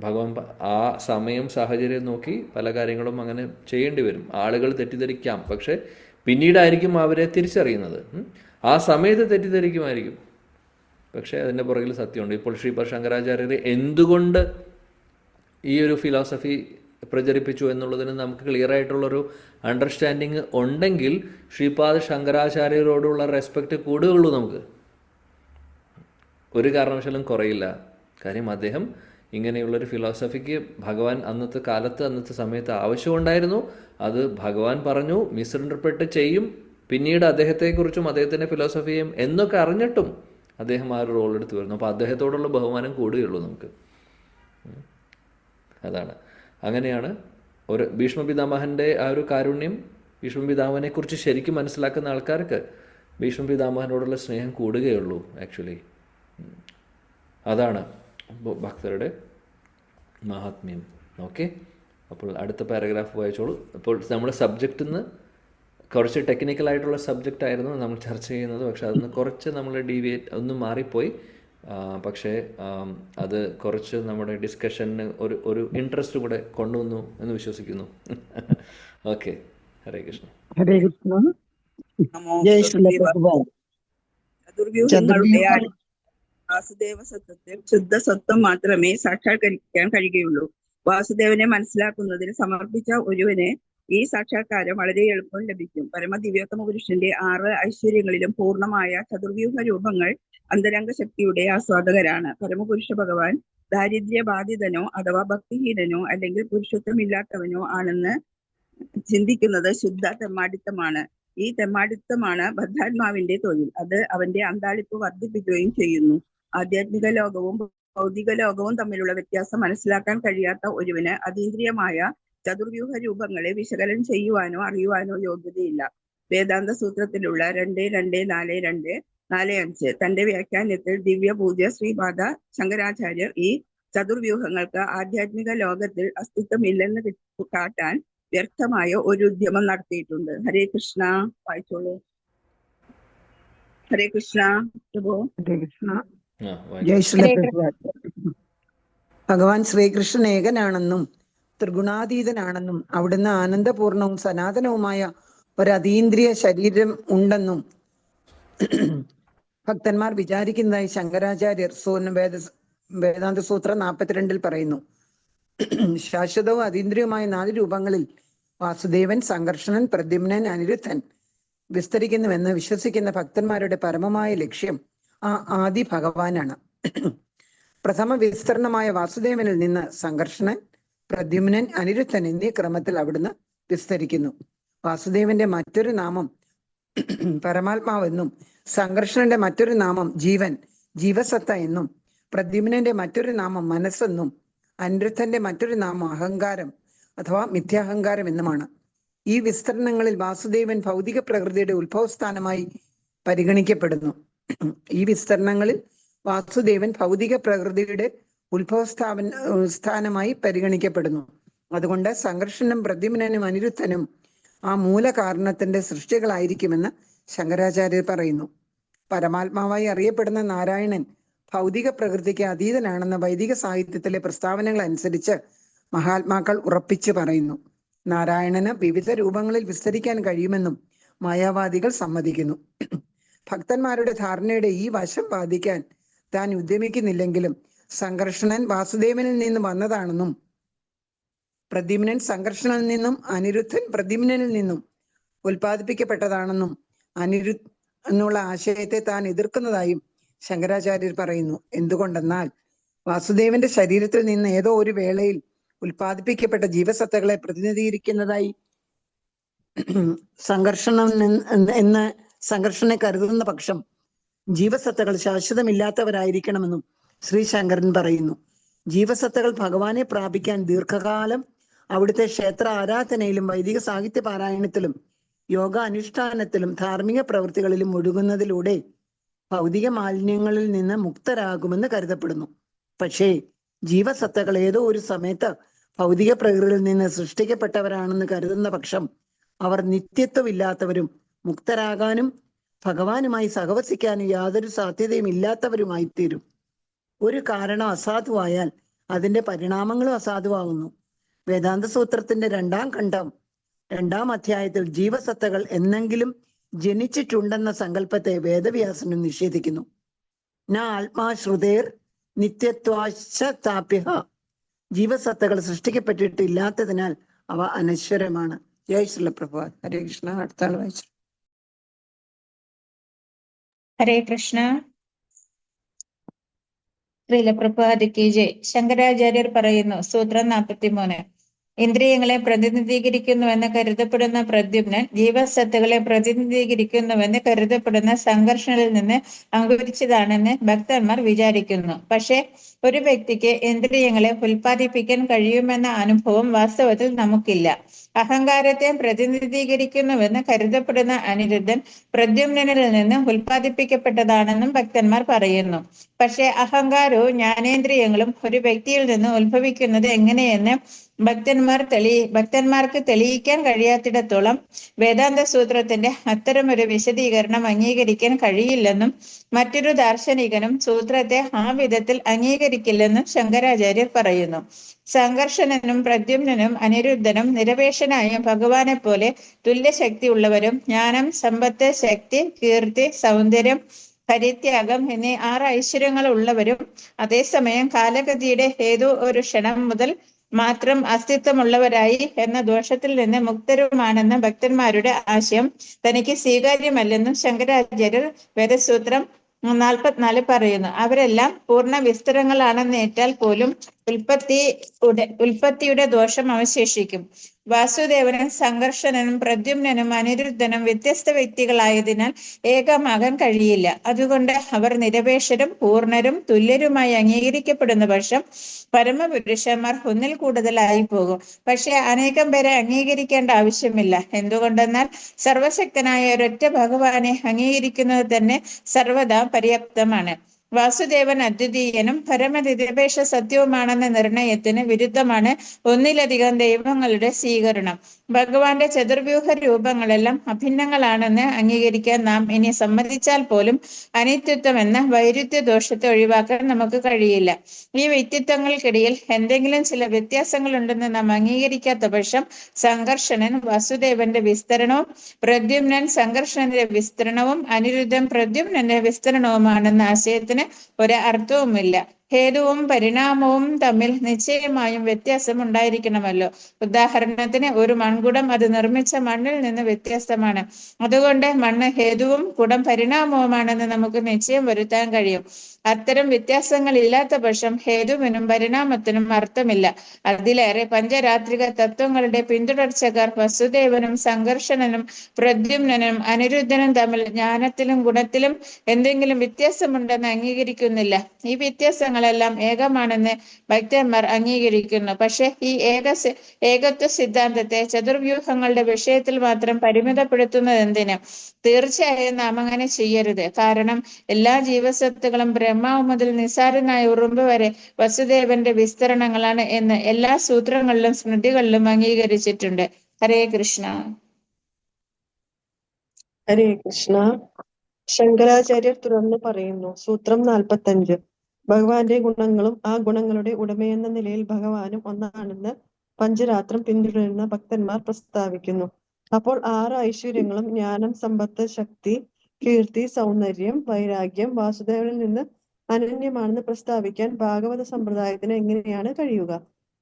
ഭഗവാൻ ആ സമയം സാഹചര്യം നോക്കി പല കാര്യങ്ങളും അങ്ങനെ ചെയ്യേണ്ടി വരും. ആളുകൾ തെറ്റിദ്ധരിക്കാം, പക്ഷെ പിന്നീടായിരിക്കും അവരെ തിരിച്ചറിയുന്നത്. ആ സമയത്ത് തെറ്റിദ്ധരിക്കുമായിരിക്കും, പക്ഷേ അതിൻ്റെ പുറകിൽ സത്യമുണ്ട്. ഇപ്പോൾ ശ്രീപാദ ശങ്കരാചാര്യർ എന്തുകൊണ്ട് ഈ ഒരു ഫിലോസഫി പ്രചരിപ്പിച്ചു എന്നുള്ളതിന് നമുക്ക് ക്ലിയർ ആയിട്ടുള്ളൊരു അണ്ടർസ്റ്റാൻഡിങ് ഉണ്ടെങ്കിൽ ശ്രീപാദ ശങ്കരാചാര്യരോടുള്ള റെസ്പെക്റ്റ് കൂടുകയുള്ളൂ നമുക്ക്. ഒരു കാരണവശാലും കുറയില്ല. കാര്യം അദ്ദേഹം ഇങ്ങനെയുള്ളൊരു ഫിലോസഫിക്ക് ഭഗവാൻ അന്നത്തെ കാലത്ത് അന്നത്തെ സമയത്ത് ആവശ്യമുണ്ടായിരുന്നു. അത് ഭഗവാൻ പറഞ്ഞു, മിസ്ഇൻറ്റർപ്രറ്റ് ചെയ്യും. പിന്നീട് അദ്ദേഹത്തെക്കുറിച്ചും അദ്ദേഹത്തിൻ്റെ ഫിലോസഫിയും എന്നൊക്കെ അറിഞ്ഞിട്ടും അദ്ദേഹം ആ ഒരു റോൾ എടുത്ത് വരുന്നു. അപ്പോൾ അദ്ദേഹത്തോടുള്ള ബഹുമാനം കൂടുകയുള്ളൂ നമുക്ക്. അതാണ്. അങ്ങനെയാണ് ഒരു ഭീഷ്മപിതാമഹൻ്റെ ആ ഒരു കാരുണ്യം, ഭീഷ്മപിതാമഹനെക്കുറിച്ച് ശരിക്കും മനസ്സിലാക്കുന്ന ആൾക്കാർക്ക് ഭീഷ്മപിതാമഹനോടുള്ള സ്നേഹം കൂടുകയുള്ളൂ ആക്ച്വലി. അതാണ് ഭക്തരുടെ മഹാത്മ്യം. ഓക്കെ, അപ്പോൾ അടുത്ത പാരഗ്രാഫ് വായിച്ചോളൂ. അപ്പോൾ നമ്മുടെ സബ്ജക്റ്റിൽ നിന്ന് കുറച്ച് ടെക്നിക്കലായിട്ടുള്ള സബ്ജക്റ്റ് ആയിരുന്നു നമ്മൾ ചർച്ച ചെയ്യുന്നത്. പക്ഷെ അതിന് കുറച്ച് നമ്മൾ ഡീവിയേറ്റ് ഒന്നും മാറിപ്പോയി. പക്ഷേ അത് കുറച്ച് നമ്മുടെ ഡിസ്കഷന് ഒരു ഇൻട്രസ്റ്റ് കൂടെ കൊണ്ടുവന്നു എന്ന് വിശ്വസിക്കുന്നു. ഓക്കെ, ഹരേ കൃഷ്ണ. ഹരേ കൃഷ്ണ. ജയ് ശ്രീ ഭഗവാൻ. ചതുർവ്യൂഹങ്ങളുടെ വാസുദേവ സത്വത്തിൽ ശുദ്ധ സത്വം മാത്രമേ സാക്ഷാത്കരിക്കാൻ കഴിയുകയുള്ളൂ. വാസുദേവനെ മനസ്സിലാക്കുന്നതിന് സമർപ്പിച്ച ഒരുവന് ഈ സാക്ഷാത്കാരം വളരെ എളുപ്പം ലഭിക്കും. പരമദിവ്യോത്തമ പുരുഷന്റെ 6 ഐശ്വര്യങ്ങളിലും പൂർണ്ണമായ ചതുർവ്യൂഹ രൂപങ്ങൾ അന്തരംഗ ശക്തിയുടെ ആസ്വാദകരാണ്. പരമപുരുഷ ഭഗവാൻ ദാരിദ്ര്യബാധിതനോ അഥവാ ഭക്തിഹീനനോ അല്ലെങ്കിൽ പുരുഷത്വമില്ലാത്തവനോ ആണെന്ന് ചിന്തിക്കുന്നത് ശുദ്ധ തെമ്മാടിത്തമാണ്. ഈ തെമ്മാടിത്തമാണ് ബദ്ധാത്മാവിന്റെ തൊഴിൽ. അത് അവന്റെ അന്താളിപ്പ് വർദ്ധിപ്പിക്കുകയും ചെയ്യുന്നു. ആധ്യാത്മിക ലോകവും ഭൗതിക ലോകവും തമ്മിലുള്ള വ്യത്യാസം മനസ്സിലാക്കാൻ കഴിയാത്ത ഒരുവന് അതീന്ദ്രിയമായ ചതുർവ്യൂഹ രൂപങ്ങളെ വിശകലനം ചെയ്യുവാനോ അറിയുവാനോ യോഗ്യതയില്ല. വേദാന്ത സൂത്രത്തിലുള്ള 2.2.2.4.5 തന്റെ വ്യാഖ്യാനത്തിൽ ദിവ്യ പൂജ്യ ശ്രീപാദ ശങ്കരാചാര്യർ ഈ ചതുർവ്യൂഹങ്ങൾക്ക് ആധ്യാത്മിക ലോകത്തിൽ അസ്തിത്വമില്ലെന്ന് കാട്ടാൻ വ്യർത്ഥമായ ഒരു ഉദ്യമം നടത്തിയിട്ടുണ്ട്. ഹരേ കൃഷ്ണ. വായിച്ചോളൂ. ഹരേ കൃഷ്ണ. ഹരേ കൃഷ്ണ. ജയ് ശ്രീ ഭഗവാൻ. ഭഗവാൻ ശ്രീകൃഷ്ണൻ ഏകനാണെന്നും ത്രിഗുണാതീതനാണെന്നും അവിടുന്ന് ആനന്ദപൂർണവും സനാതനവുമായ ഒരു അതീന്ദ്രിയ ശരീരം ഉണ്ടെന്നും ഭക്തന്മാർ വിചാരിക്കുന്നതായി ശങ്കരാചാര്യർ വേദാന്ത സൂത്ര 42 പറയുന്നു. ശാശ്വതവും അതീന്ദ്രിയവുമായ 4 രൂപങ്ങളിൽ വാസുദേവൻ, സംഘർഷണൻ, പ്രദ്യുമ്നൻ, അനിരുദ്ധൻ വിസ്തരിക്കുന്നുവെന്ന് വിശ്വസിക്കുന്ന ഭക്തന്മാരുടെ പരമമായ ലക്ഷ്യം ആ ആദി ഭഗവാനാണ്. പ്രഥമ വിസ്തരണമായ വാസുദേവനിൽ നിന്ന് സംഘർഷണൻ, പ്രദ്യുമ്നൻ, അനിരുദ്ധൻ എന്നീ ക്രമത്തിൽ അവിടുന്ന് വിസ്തരിക്കുന്നു. വാസുദേവന്റെ മറ്റൊരു നാമം പരമാത്മാവെന്നും സംഘർഷണന്റെ മറ്റൊരു നാമം ജീവൻ, ജീവസത്ത എന്നും പ്രദ്യുമ്നന്റെ മറ്റൊരു നാമം മനസ്സെന്നും അനിരുദ്ധന്റെ മറ്റൊരു നാമം അഹങ്കാരം അഥവാ മിഥ്യാഹങ്കാരം എന്നുമാണ്. ഈ വിസ്തരണങ്ങളിൽ വാസുദേവൻ ഭൗതിക പ്രകൃതിയുടെ ഉത്ഭവസ്ഥാനമായി പരിഗണിക്കപ്പെടുന്നു. സ്ഥാനമായി പരിഗണിക്കപ്പെടുന്നു. അതുകൊണ്ട് സംഘർഷനും പ്രദ്യുമ്നനും അനിരുദ്ധനും ആ മൂലകാരണത്തിന്റെ സൃഷ്ടികളായിരിക്കുമെന്ന് ശങ്കരാചാര്യർ പറയുന്നു. പരമാത്മാവായി അറിയപ്പെടുന്ന നാരായണൻ ഭൗതിക പ്രകൃതിക്ക് അതീതനാണെന്ന വൈദിക സാഹിത്യത്തിലെ പ്രസ്താവനകൾ അനുസരിച്ച് മഹാത്മാക്കൾ ഉറപ്പിച്ചു പറയുന്നു. നാരായണന് വിവിധ രൂപങ്ങളിൽ വിസ്തരിക്കാൻ കഴിയുമെന്നും മായാവാദികൾ സമ്മതിക്കുന്നു. ഭക്തന്മാരുടെ ധാരണയുടെ ഈ വശം ബാധിക്കാൻ താൻ ഉദ്യമിക്കുന്നില്ലെങ്കിലും സംഘർഷണൻ വാസുദേവനിൽ നിന്ന് വന്നതാണെന്നും പ്രദ്യുമ്നൻ സംഘർഷണനിൽ നിന്നും അനിരുദ്ധൻ പ്രദ്യുമ്നനിൽ നിന്നും ഉൽപ്പാദിപ്പിക്കപ്പെട്ടതാണെന്നും എന്നുള്ള ആശയത്തെ താൻ എതിർക്കുന്നതായും ശങ്കരാചാര്യർ പറയുന്നു. എന്തുകൊണ്ടെന്നാൽ വാസുദേവന്റെ ശരീരത്തിൽ നിന്ന് ഏതോ ഒരു വേളയിൽ ഉൽപ്പാദിപ്പിക്കപ്പെട്ട ജീവസത്തകളെ പ്രതിനിധീകരിക്കുന്നതായി സംഘർഷണനെ കരുതുന്ന പക്ഷം ജീവസത്തകൾ ശാശ്വതമില്ലാത്തവരായിരിക്കണമെന്നും ശ്രീ ശങ്കരൻ പറയുന്നു. ജീവസത്തകൾ ഭഗവാനെ പ്രാപിക്കാൻ ദീർഘകാലം അവിടുത്തെ ക്ഷേത്ര ആരാധനയിലും വൈദിക സാഹിത്യ പാരായണത്തിലും യോഗ അനുഷ്ഠാനത്തിലും ധാർമ്മിക പ്രവൃത്തികളിലും ഒഴുകുന്നതിലൂടെ ഭൗതിക മാലിന്യങ്ങളിൽ നിന്ന് മുക്തരാകുമെന്ന് കരുതപ്പെടുന്നു. പക്ഷേ ജീവസത്തകൾ ഏതോ ഒരു സമയത്ത് ഭൗതിക പ്രകൃതിയിൽ നിന്ന് സൃഷ്ടിക്കപ്പെട്ടവരാണെന്ന് കരുതുന്ന പക്ഷം അവർ നിത്യത്വമില്ലാത്തവരും മുക്തരാകാനും ഭഗവാനുമായി സഹവസിക്കാനും യാതൊരു സാധ്യതയും ഇല്ലാത്തവരുമായി തീരും. ഒരു കാരണം അസാധുവായാൽ അതിന്റെ പരിണാമങ്ങളും അസാധുവാകുന്നു. വേദാന്ത സൂത്രത്തിന്റെ 2-ാം ഖണ്ഡം 2-ാം അധ്യായത്തിൽ ജീവസത്തകൾ എന്നെങ്കിലും ജനിച്ചിട്ടുണ്ടെന്ന സങ്കല്പത്തെ വേദവ്യാസനും നിഷേധിക്കുന്നു. ന ആത്മാശ്രുതേർ നിത്യത്വാശ്ചാപ്യ. ജീവസത്തകൾ സൃഷ്ടിക്കപ്പെട്ടിട്ടില്ലാത്തതിനാൽ അവ അനശ്വരമാണ്. ജയ് ശ്രീ പ്രഭാത്. ഹരേ കൃഷ്ണ. അടുത്ത ആൾ വായിച്ചു. ഹരേ കൃഷ്ണ. ശ്രീല പ്രഭാതിക്ക് ജയ്. ശങ്കരാചാര്യർ പറയുന്നു, സൂത്രം 43. ഇന്ദ്രിയങ്ങളെ പ്രതിനിധീകരിക്കുന്നുവെന്ന് കരുതപ്പെടുന്ന പ്രദ്യുമ്നൻ ജീവസത്തുകളെ പ്രതിനിധീകരിക്കുന്നുവെന്ന് കരുതപ്പെടുന്ന സംഘർഷണിൽ നിന്ന് അങ്കുരിച്ചതാണെന്ന് ഭക്തന്മാർ വിചാരിക്കുന്നു. പക്ഷേ ഒരു വ്യക്തിക്ക് ഇന്ദ്രിയങ്ങളെ ഉൽപ്പാദിപ്പിക്കാൻ കഴിയുമെന്ന അനുഭവം വാസ്തവത്തിൽ നമുക്കില്ല. അഹങ്കാരത്തെ പ്രതിനിധീകരിക്കുന്നുവെന്ന് കരുതപ്പെടുന്ന അനിരുദ്ധൻ പ്രദ്യുമ്നനിൽ നിന്ന് ഉൽപ്പാദിപ്പിക്കപ്പെട്ടതാണെന്നും ഭക്തന്മാർ പറയുന്നു. പക്ഷേ അഹങ്കാരവും ജ്ഞാനേന്ദ്രിയങ്ങളും ഒരു വ്യക്തിയിൽ നിന്ന് ഉത്ഭവിക്കുന്നത് എങ്ങനെയെന്ന് ഭക്തന്മാർക്ക് തെളിയിക്കാൻ കഴിയാത്തിടത്തോളം വേദാന്ത സൂത്രത്തിന്റെ അത്തരമൊരു വിശദീകരണം അംഗീകരിക്കാൻ കഴിയില്ലെന്നും മറ്റൊരു ദാർശനികനും സൂത്രത്തെ ആ വിധത്തിൽ അംഗീകരിക്കില്ലെന്നും ശങ്കരാചാര്യർ പറയുന്നു. സംഘർഷണനും പ്രദ്യുമ്നനും അനിരുദ്ധനും നിരപേക്ഷനായ ഭഗവാനെ പോലെ തുല്യശക്തി ഉള്ളവരും ജ്ഞാനം, സമ്പത്ത്, ശക്തി, കീർത്തി, സൗന്ദര്യം, പരിത്യാഗം എന്നീ 6 ഐശ്വര്യങ്ങൾ ഉള്ളവരും അതേസമയം കാലഗതിയുടെ ഏതോ ഒരു ക്ഷണം മുതൽ മാത്രം അസ്തിത്വമുള്ളവരായി എന്ന ദോഷത്തിൽ നിന്ന് മുക്തരുമാണെന്ന ഭക്തന്മാരുടെ ആശയം തനിക്ക് സ്വീകാര്യമല്ലെന്നും ശങ്കരാചാര്യർ വേദസൂത്രം 44 പറയുന്നു. അവരെല്ലാം പൂർണ്ണ വിസ്തരങ്ങളാണെന്നേറ്റാൽ പോലും ഉൽപ്പത്തിയുടെ ദോഷം അവശേഷിക്കും. വാസുദേവനും സംഘർഷണനും പ്രദ്യുമ്നനും അനിരുദ്ധനും വ്യത്യസ്ത വ്യക്തികളായതിനാൽ ഏകമാകാൻ കഴിയില്ല. അതുകൊണ്ട് അവർ നിരപേക്ഷരും പൂർണ്ണരും തുല്യരുമായി അംഗീകരിക്കപ്പെടുന്ന പക്ഷം പരമപുരുഷന്മാർ ഒന്നിൽ കൂടുതലായി പോകും. പക്ഷെ അനേകം പേരെ അംഗീകരിക്കേണ്ട ആവശ്യമില്ല. എന്തുകൊണ്ടെന്നാൽ സർവശക്തനായ ഒരൊറ്റ ഭഗവാനെ അംഗീകരിക്കുന്നത് തന്നെ സർവദാ പര്യാപ്തമാണ്. വാസുദേവൻ അദ്വിതീയനും പരമനിരപേക്ഷ സത്യവുമാണെന്ന നിർണയത്തിന് വിരുദ്ധമാണ് ഒന്നിലധികം ദൈവങ്ങളുടെ സ്വീകരണം. ഭഗവാന്റെ ചതുർവ്യൂഹ രൂപങ്ങളെല്ലാം അഭിന്നങ്ങളാണെന്ന് അംഗീകരിക്കാൻ നാം ഇനി സമ്മതിച്ചാൽ പോലും അനിത്യത്വം എന്ന വൈരുദ്ധ്യ ദോഷത്തെ ഒഴിവാക്കാൻ നമുക്ക് കഴിയില്ല. ഈ വ്യക്തിത്വങ്ങൾക്കിടയിൽ എന്തെങ്കിലും ചില വ്യത്യാസങ്ങളുണ്ടെന്ന് നാം അംഗീകരിക്കാത്ത പക്ഷം സംഘർഷണൻ വാസുദേവന്റെ വിസ്തരണവും പ്രദ്യുമ്നൻ സംഘർഷണന്റെ വിസ്തരണവും അനിരുദ്ധൻ പ്രദ്യുമ്നന്റെ വിസ്തരണവുമാണെന്ന ആശയത്തിന് ഒരു അർത്ഥവുമില്ല. ഹേതുവും പരിണാമവും തമ്മിൽ നിശ്ചയമായും വ്യത്യാസം ഉണ്ടായിരിക്കണമല്ലോ. ഉദാഹരണത്തിന് ഒരു മൺകുടം അത് നിർമ്മിച്ച മണ്ണിൽ നിന്ന് വ്യത്യസ്തമാണ്. അതുകൊണ്ട് മണ്ണ് ഹേതുവും കുടം പരിണാമവുമാണെന്ന് നമുക്ക് നിശ്ചയം വരുത്താൻ കഴിയും. അത്തരം വ്യത്യാസങ്ങൾ ഇല്ലാത്ത പക്ഷം ഹേതുവിനും പരിണാമത്തിനും അർത്ഥമില്ല. അതിലേറെ പഞ്ചരാത്രിക തത്വങ്ങളുടെ പിന്തുടർച്ചക്കാർ വസുദേവനും സംഘർഷണനും പ്രദ്യുമ്നനും അനിരുദ്ധനും തമ്മിൽ ജ്ഞാനത്തിലും ഗുണത്തിലും എന്തെങ്കിലും വ്യത്യാസമുണ്ടെന്ന് അംഗീകരിക്കുന്നില്ല. ഈ വ്യത്യാസങ്ങളെല്ലാം ഏകമാണെന്ന് ഭക്തന്മാർ അംഗീകരിക്കുന്നു. പക്ഷെ ഈ ഏകത്വ സിദ്ധാന്തത്തെ ചതുർവ്യൂഹങ്ങളുടെ വിഷയത്തിൽ മാത്രം പരിമിതപ്പെടുത്തുന്നത് എന്തിന്? തീർച്ചയായും നാം അങ്ങനെ ചെയ്യരുത്. കാരണം എല്ലാ ജീവസത്തുക്കളും ബ്രഹ്മാവ് മുതൽ നിസാരനായ ഉറുമ്പ് വരെ വസുദേവന്റെ വിസ്തരണങ്ങളാണ് എന്ന് എല്ലാ സൂത്രങ്ങളിലും സ്മൃതികളിലും അംഗീകരിച്ചിട്ടുണ്ട്. ഹരേ കൃഷ്ണ. ഹരേ കൃഷ്ണ. ശങ്കരാചാര്യർ തുടർന്ന് പറയുന്നു, സൂത്രം 45. ഭഗവാന്റെ ഗുണങ്ങളും ആ ഗുണങ്ങളുടെ ഉടമയെന്ന നിലയിൽ ഭഗവാനും ഒന്നാണെന്ന് പഞ്ചരാത്രം പിന്തുടരുന്ന ഭക്തന്മാർ പ്രസ്താവിക്കുന്നു. അപ്പോൾ 6 ഐശ്വര്യങ്ങളും ജ്ഞാനം, സമ്പത്ത്, ശക്തി, കീർത്തി, സൗന്ദര്യം, വൈരാഗ്യം വാസുദേവനിൽ നിന്ന് അനന്യമാണെന്ന് പ്രസ്താവിക്കാൻ ഭാഗവത സമ്പ്രദായത്തിന് എങ്ങനെയാണ് കഴിയുക?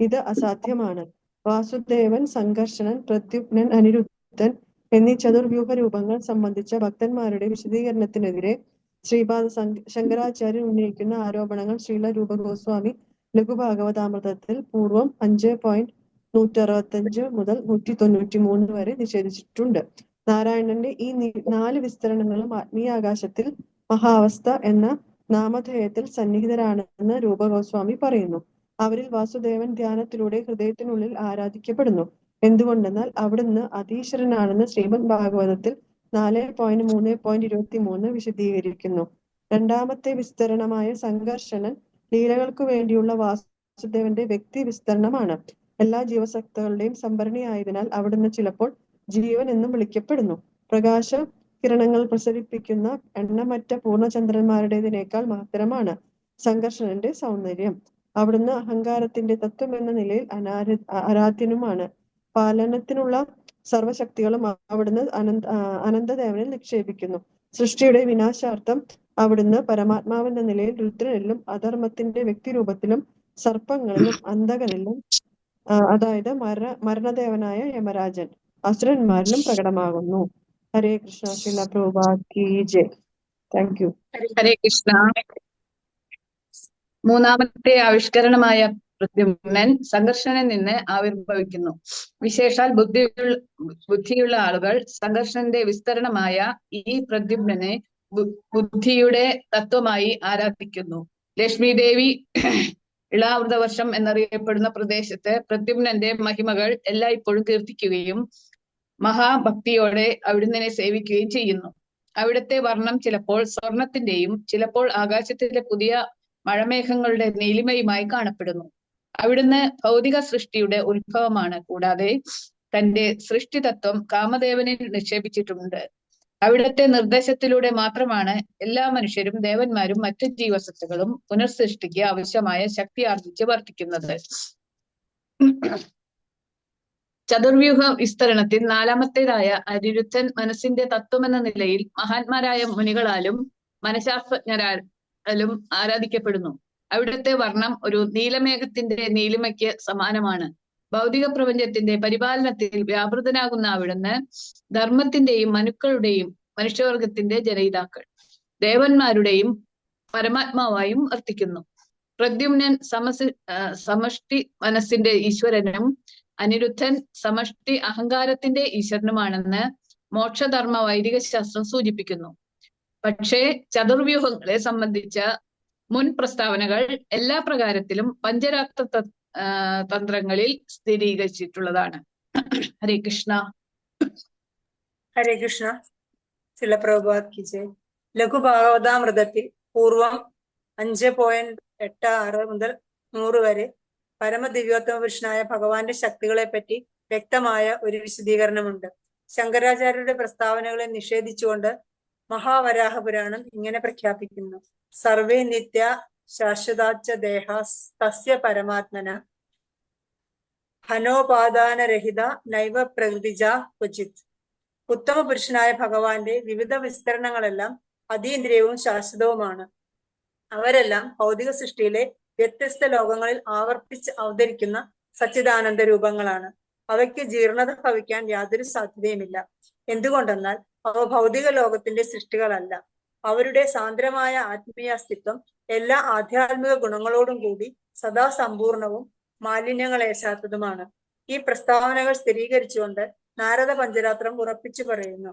ഇത് അസാധ്യമാണ്. വാസുദേവൻ, സംഘർഷണൻ, പ്രദ്യുമ്നൻ, അനിരുദ്ധൻ എന്നീ ചതുർവ്യൂഹ രൂപങ്ങൾ സംബന്ധിച്ച ഭക്തന്മാരുടെ വിശദീകരണത്തിനെതിരെ ശ്രീപാദ ശങ്കരാചാര്യൻ ഉന്നയിക്കുന്ന ആരോപണങ്ങൾ ശ്രീല രൂപ ഗോസ്വാമി ലഘുഭാഗവതാമൃതത്തിൽ പൂർവം 5.165 മുതൽ 193 വരെ നിഷേധിച്ചിട്ടുണ്ട്. നാരായണന്റെ ഈ 4 വിസ്തരണങ്ങളും ആത്മീയാകാശത്തിൽ മഹാവസ്ഥ എന്ന നാമധേയത്തിൽ സന്നിഹിതരാണെന്ന് രൂപഗോസ്വാമി പറയുന്നു. അവരിൽ വാസുദേവൻ ധ്യാനത്തിലൂടെ ഹൃദയത്തിനുള്ളിൽ ആരാധിക്കപ്പെടുന്നു. എന്തുകൊണ്ടെന്നാൽ അവിടുന്ന് അതീശ്വരനാണെന്ന് ശ്രീമദ് ഭാഗവതത്തിൽ 4.3.23 വിശദീകരിക്കുന്നു. രണ്ടാമത്തെ വിസ്തരണമായ സംഘർഷണൻ ലീലകൾക്കു വേണ്ടിയുള്ള വാസുദേവന്റെ വ്യക്തി വിസ്തരണമാണ്. എല്ലാ ജീവസക്തകളുടെയും സംഭരണിയായതിനാൽ അവിടുന്ന് ചിലപ്പോൾ ജീവൻ എന്നും വിളിക്കപ്പെടുന്നു. പ്രകാശ കിരണങ്ങൾ പ്രസരിപ്പിക്കുന്ന എണ്ണമറ്റ പൂർണ്ണചന്ദ്രന്മാരുടേതിനേക്കാൾ മഹത്തരമാണ് സംഘർഷണന്റെ സൗന്ദര്യം. അവിടുന്ന് അഹങ്കാരത്തിന്റെ തത്വം എന്ന നിലയിൽ ആരാധ്യനുമാണ്. പാലനത്തിനുള്ള സർവശക്തികളും അവിടുന്ന് അനന്തദേവനിൽ നിക്ഷേപിക്കുന്നു. സൃഷ്ടിയുടെ വിനാശാർത്ഥം അവിടുന്ന് പരമാത്മാവെന്ന നിലയിൽ രുദ്രനിലും അധർമ്മത്തിന്റെ വ്യക്തിരൂപത്തിലും സർപ്പങ്ങളിലും അന്ധകനിലും അതായത് മരണദേവനായ യമരാജൻ അസുരന്മാരിലും പ്രകടമാകുന്നു. ഹരേ കൃഷ്ണ. ശ്രീല പ്രഭുപാദ് കി ജയ്. Thank you. ഹരേ കൃഷ്ണ. മൂന്നാമത്തെ ആവിഷ്കരണമായ പ്രദ്യുമ്നൻ സംഘർഷനിൽ നിന്ന് ആവിർഭവിക്കുന്നു. വിശേഷാൽ ബുദ്ധിയുള്ള ആളുകൾ സംഘർഷന്റെ വിസ്തരണമായ ഈ പ്രദ്യുമ്നനെ ബുദ്ധിയുടെ തത്വമായി ആരാധിക്കുന്നു. ലക്ഷ്മി ദേവി ഇളാവൃതവർഷം എന്നറിയപ്പെടുന്ന പ്രദേശത്ത് പ്രദ്യുമ്നന്റെ മഹിമകൾ എല്ലായ്പ്പോഴും കീർത്തിക്കുകയും മഹാഭക്തിയോടെ അവിടുന്ന് സേവിക്കുകയും ചെയ്യുന്നു. അവിടുത്തെ വർണ്ണം ചിലപ്പോൾ സ്വർണത്തിന്റെയും ചിലപ്പോൾ ആകാശത്തിലെ പുതിയ മഴമേഘങ്ങളുടെ നീലിമയുമായി കാണപ്പെടുന്നു. അവിടുന്ന് ഭൗതിക സൃഷ്ടിയുടെ ഉത്ഭവമാണ്. കൂടാതെ തന്റെ സൃഷ്ടിതത്വം കാമദേവനിൽ നിക്ഷേപിച്ചിട്ടുണ്ട്. അവിടുത്തെ നിർദ്ദേശത്തിലൂടെ മാത്രമാണ് എല്ലാ മനുഷ്യരും ദേവന്മാരും മറ്റു ജീവസത്തുക്കളും പുനർസൃഷ്ടിക്ക് ആവശ്യമായ ശക്തി ആർജിച്ച് വർദ്ധിക്കുന്നത്. ചതുർവ്യൂഹ വിസ്തരണത്തിൽ നാലാമത്തേതായ അനിരുദ്ധൻ മനസ്സിന്റെ തത്വമെന്ന നിലയിൽ മഹാന്മാരായ മുനികളാലും മനഃശാസ്ത്രജ്ഞരാലും ആരാധിക്കപ്പെടുന്നു. അവിടുത്തെ വർണ്ണം ഒരു നീലമേഘത്തിന്റെ നീലിമയ്ക്ക് സമാനമാണ്. ഭൗതിക പ്രപഞ്ചത്തിന്റെ പരിപാലനത്തിൽ വ്യാപൃതനാകുന്ന അവിടുന്ന് ധർമ്മത്തിന്റെയും മനുക്കളുടെയും മനുഷ്യവർഗത്തിന്റെ ജനയിതാക്കൾ ദേവന്മാരുടെയും പരമാത്മാവായും വർത്തിക്കുന്നു. പ്രദ്യുമ്നൻ സമഷ്ടി മനസ്സിന്റെ ഈശ്വരനും അനിരുദ്ധൻ സമഷ്ടി അഹങ്കാരത്തിന്റെ ഈശ്വരനുമാണെന്ന് മോക്ഷധർമ്മ വൈദിക ശാസ്ത്രം സൂചിപ്പിക്കുന്നു. പക്ഷേ ചതുർവ്യൂഹങ്ങളെ സംബന്ധിച്ച മുൻ പ്രസ്താവനകൾ എല്ലാ പ്രകാരത്തിലും പഞ്ചരാത്ര തന്ത്രങ്ങളിൽ സ്ഥിരീകരിച്ചിട്ടുള്ളതാണ്. ഹരേ കൃഷ്ണ. ഹരേ കൃഷ്ണ. ചില പ്രഭുപാദ് കി ജയ്. ലഘു ഭാഗവതാമൃതത്തിൽ പൂർവം 5.86 മുതൽ 100 വരെ പരമദിവ്യോത്തമ പുരുഷനായ ഭഗവാന്റെ ശക്തികളെ പറ്റി വ്യക്തമായ ഒരു വിശദീകരണമുണ്ട്. ശങ്കരാചാര്യരുടെ പ്രസ്താവനകളെ നിഷേധിച്ചുകൊണ്ട് മഹാവരാഹ പുരാണം ഇങ്ങനെ പ്രഖ്യാപിക്കുന്നു: സർവേ നിത്യ ശാശ്വതാച്ച ദേഹ തസ്യ പരമാത്മന ഹനോപാദാനരഹിത നൈവ പ്രകൃതിജ ക്വചിത്. ഉത്തമ പുരുഷനായ ഭഗവാന്റെ വിവിധ വിസ്തരണങ്ങളെല്ലാം അതീന്ദ്രിയവും ശാശ്വതവുമാണ്. അവരെല്ലാം ഭൗതിക സൃഷ്ടിയിലെ വ്യത്യസ്ത ലോകങ്ങളിൽ ആവർത്തിച്ച് അവതരിക്കുന്ന സച്ചിദാനന്ദ രൂപങ്ങളാണ്. അവയ്ക്ക് ജീർണത ഭവിക്കാൻ യാതൊരു സാധ്യതയുമില്ല. എന്തുകൊണ്ടെന്നാൽ അവ ഭൗതിക ലോകത്തിന്റെ സൃഷ്ടികളല്ല. അവരുടെ സാന്ദ്രമായ ആത്മീയ അസ്തിത്വം എല്ലാ ആധ്യാത്മിക ഗുണങ്ങളോടും കൂടി സദാ സമ്പൂർണവും മാലിന്യങ്ങളേശാത്തതുമാണ്. ഈ പ്രസ്താവനകൾ സ്ഥിരീകരിച്ചുകൊണ്ട് നാരദ പഞ്ചരാത്രം ഉറപ്പിച്ചു പറയുന്നു: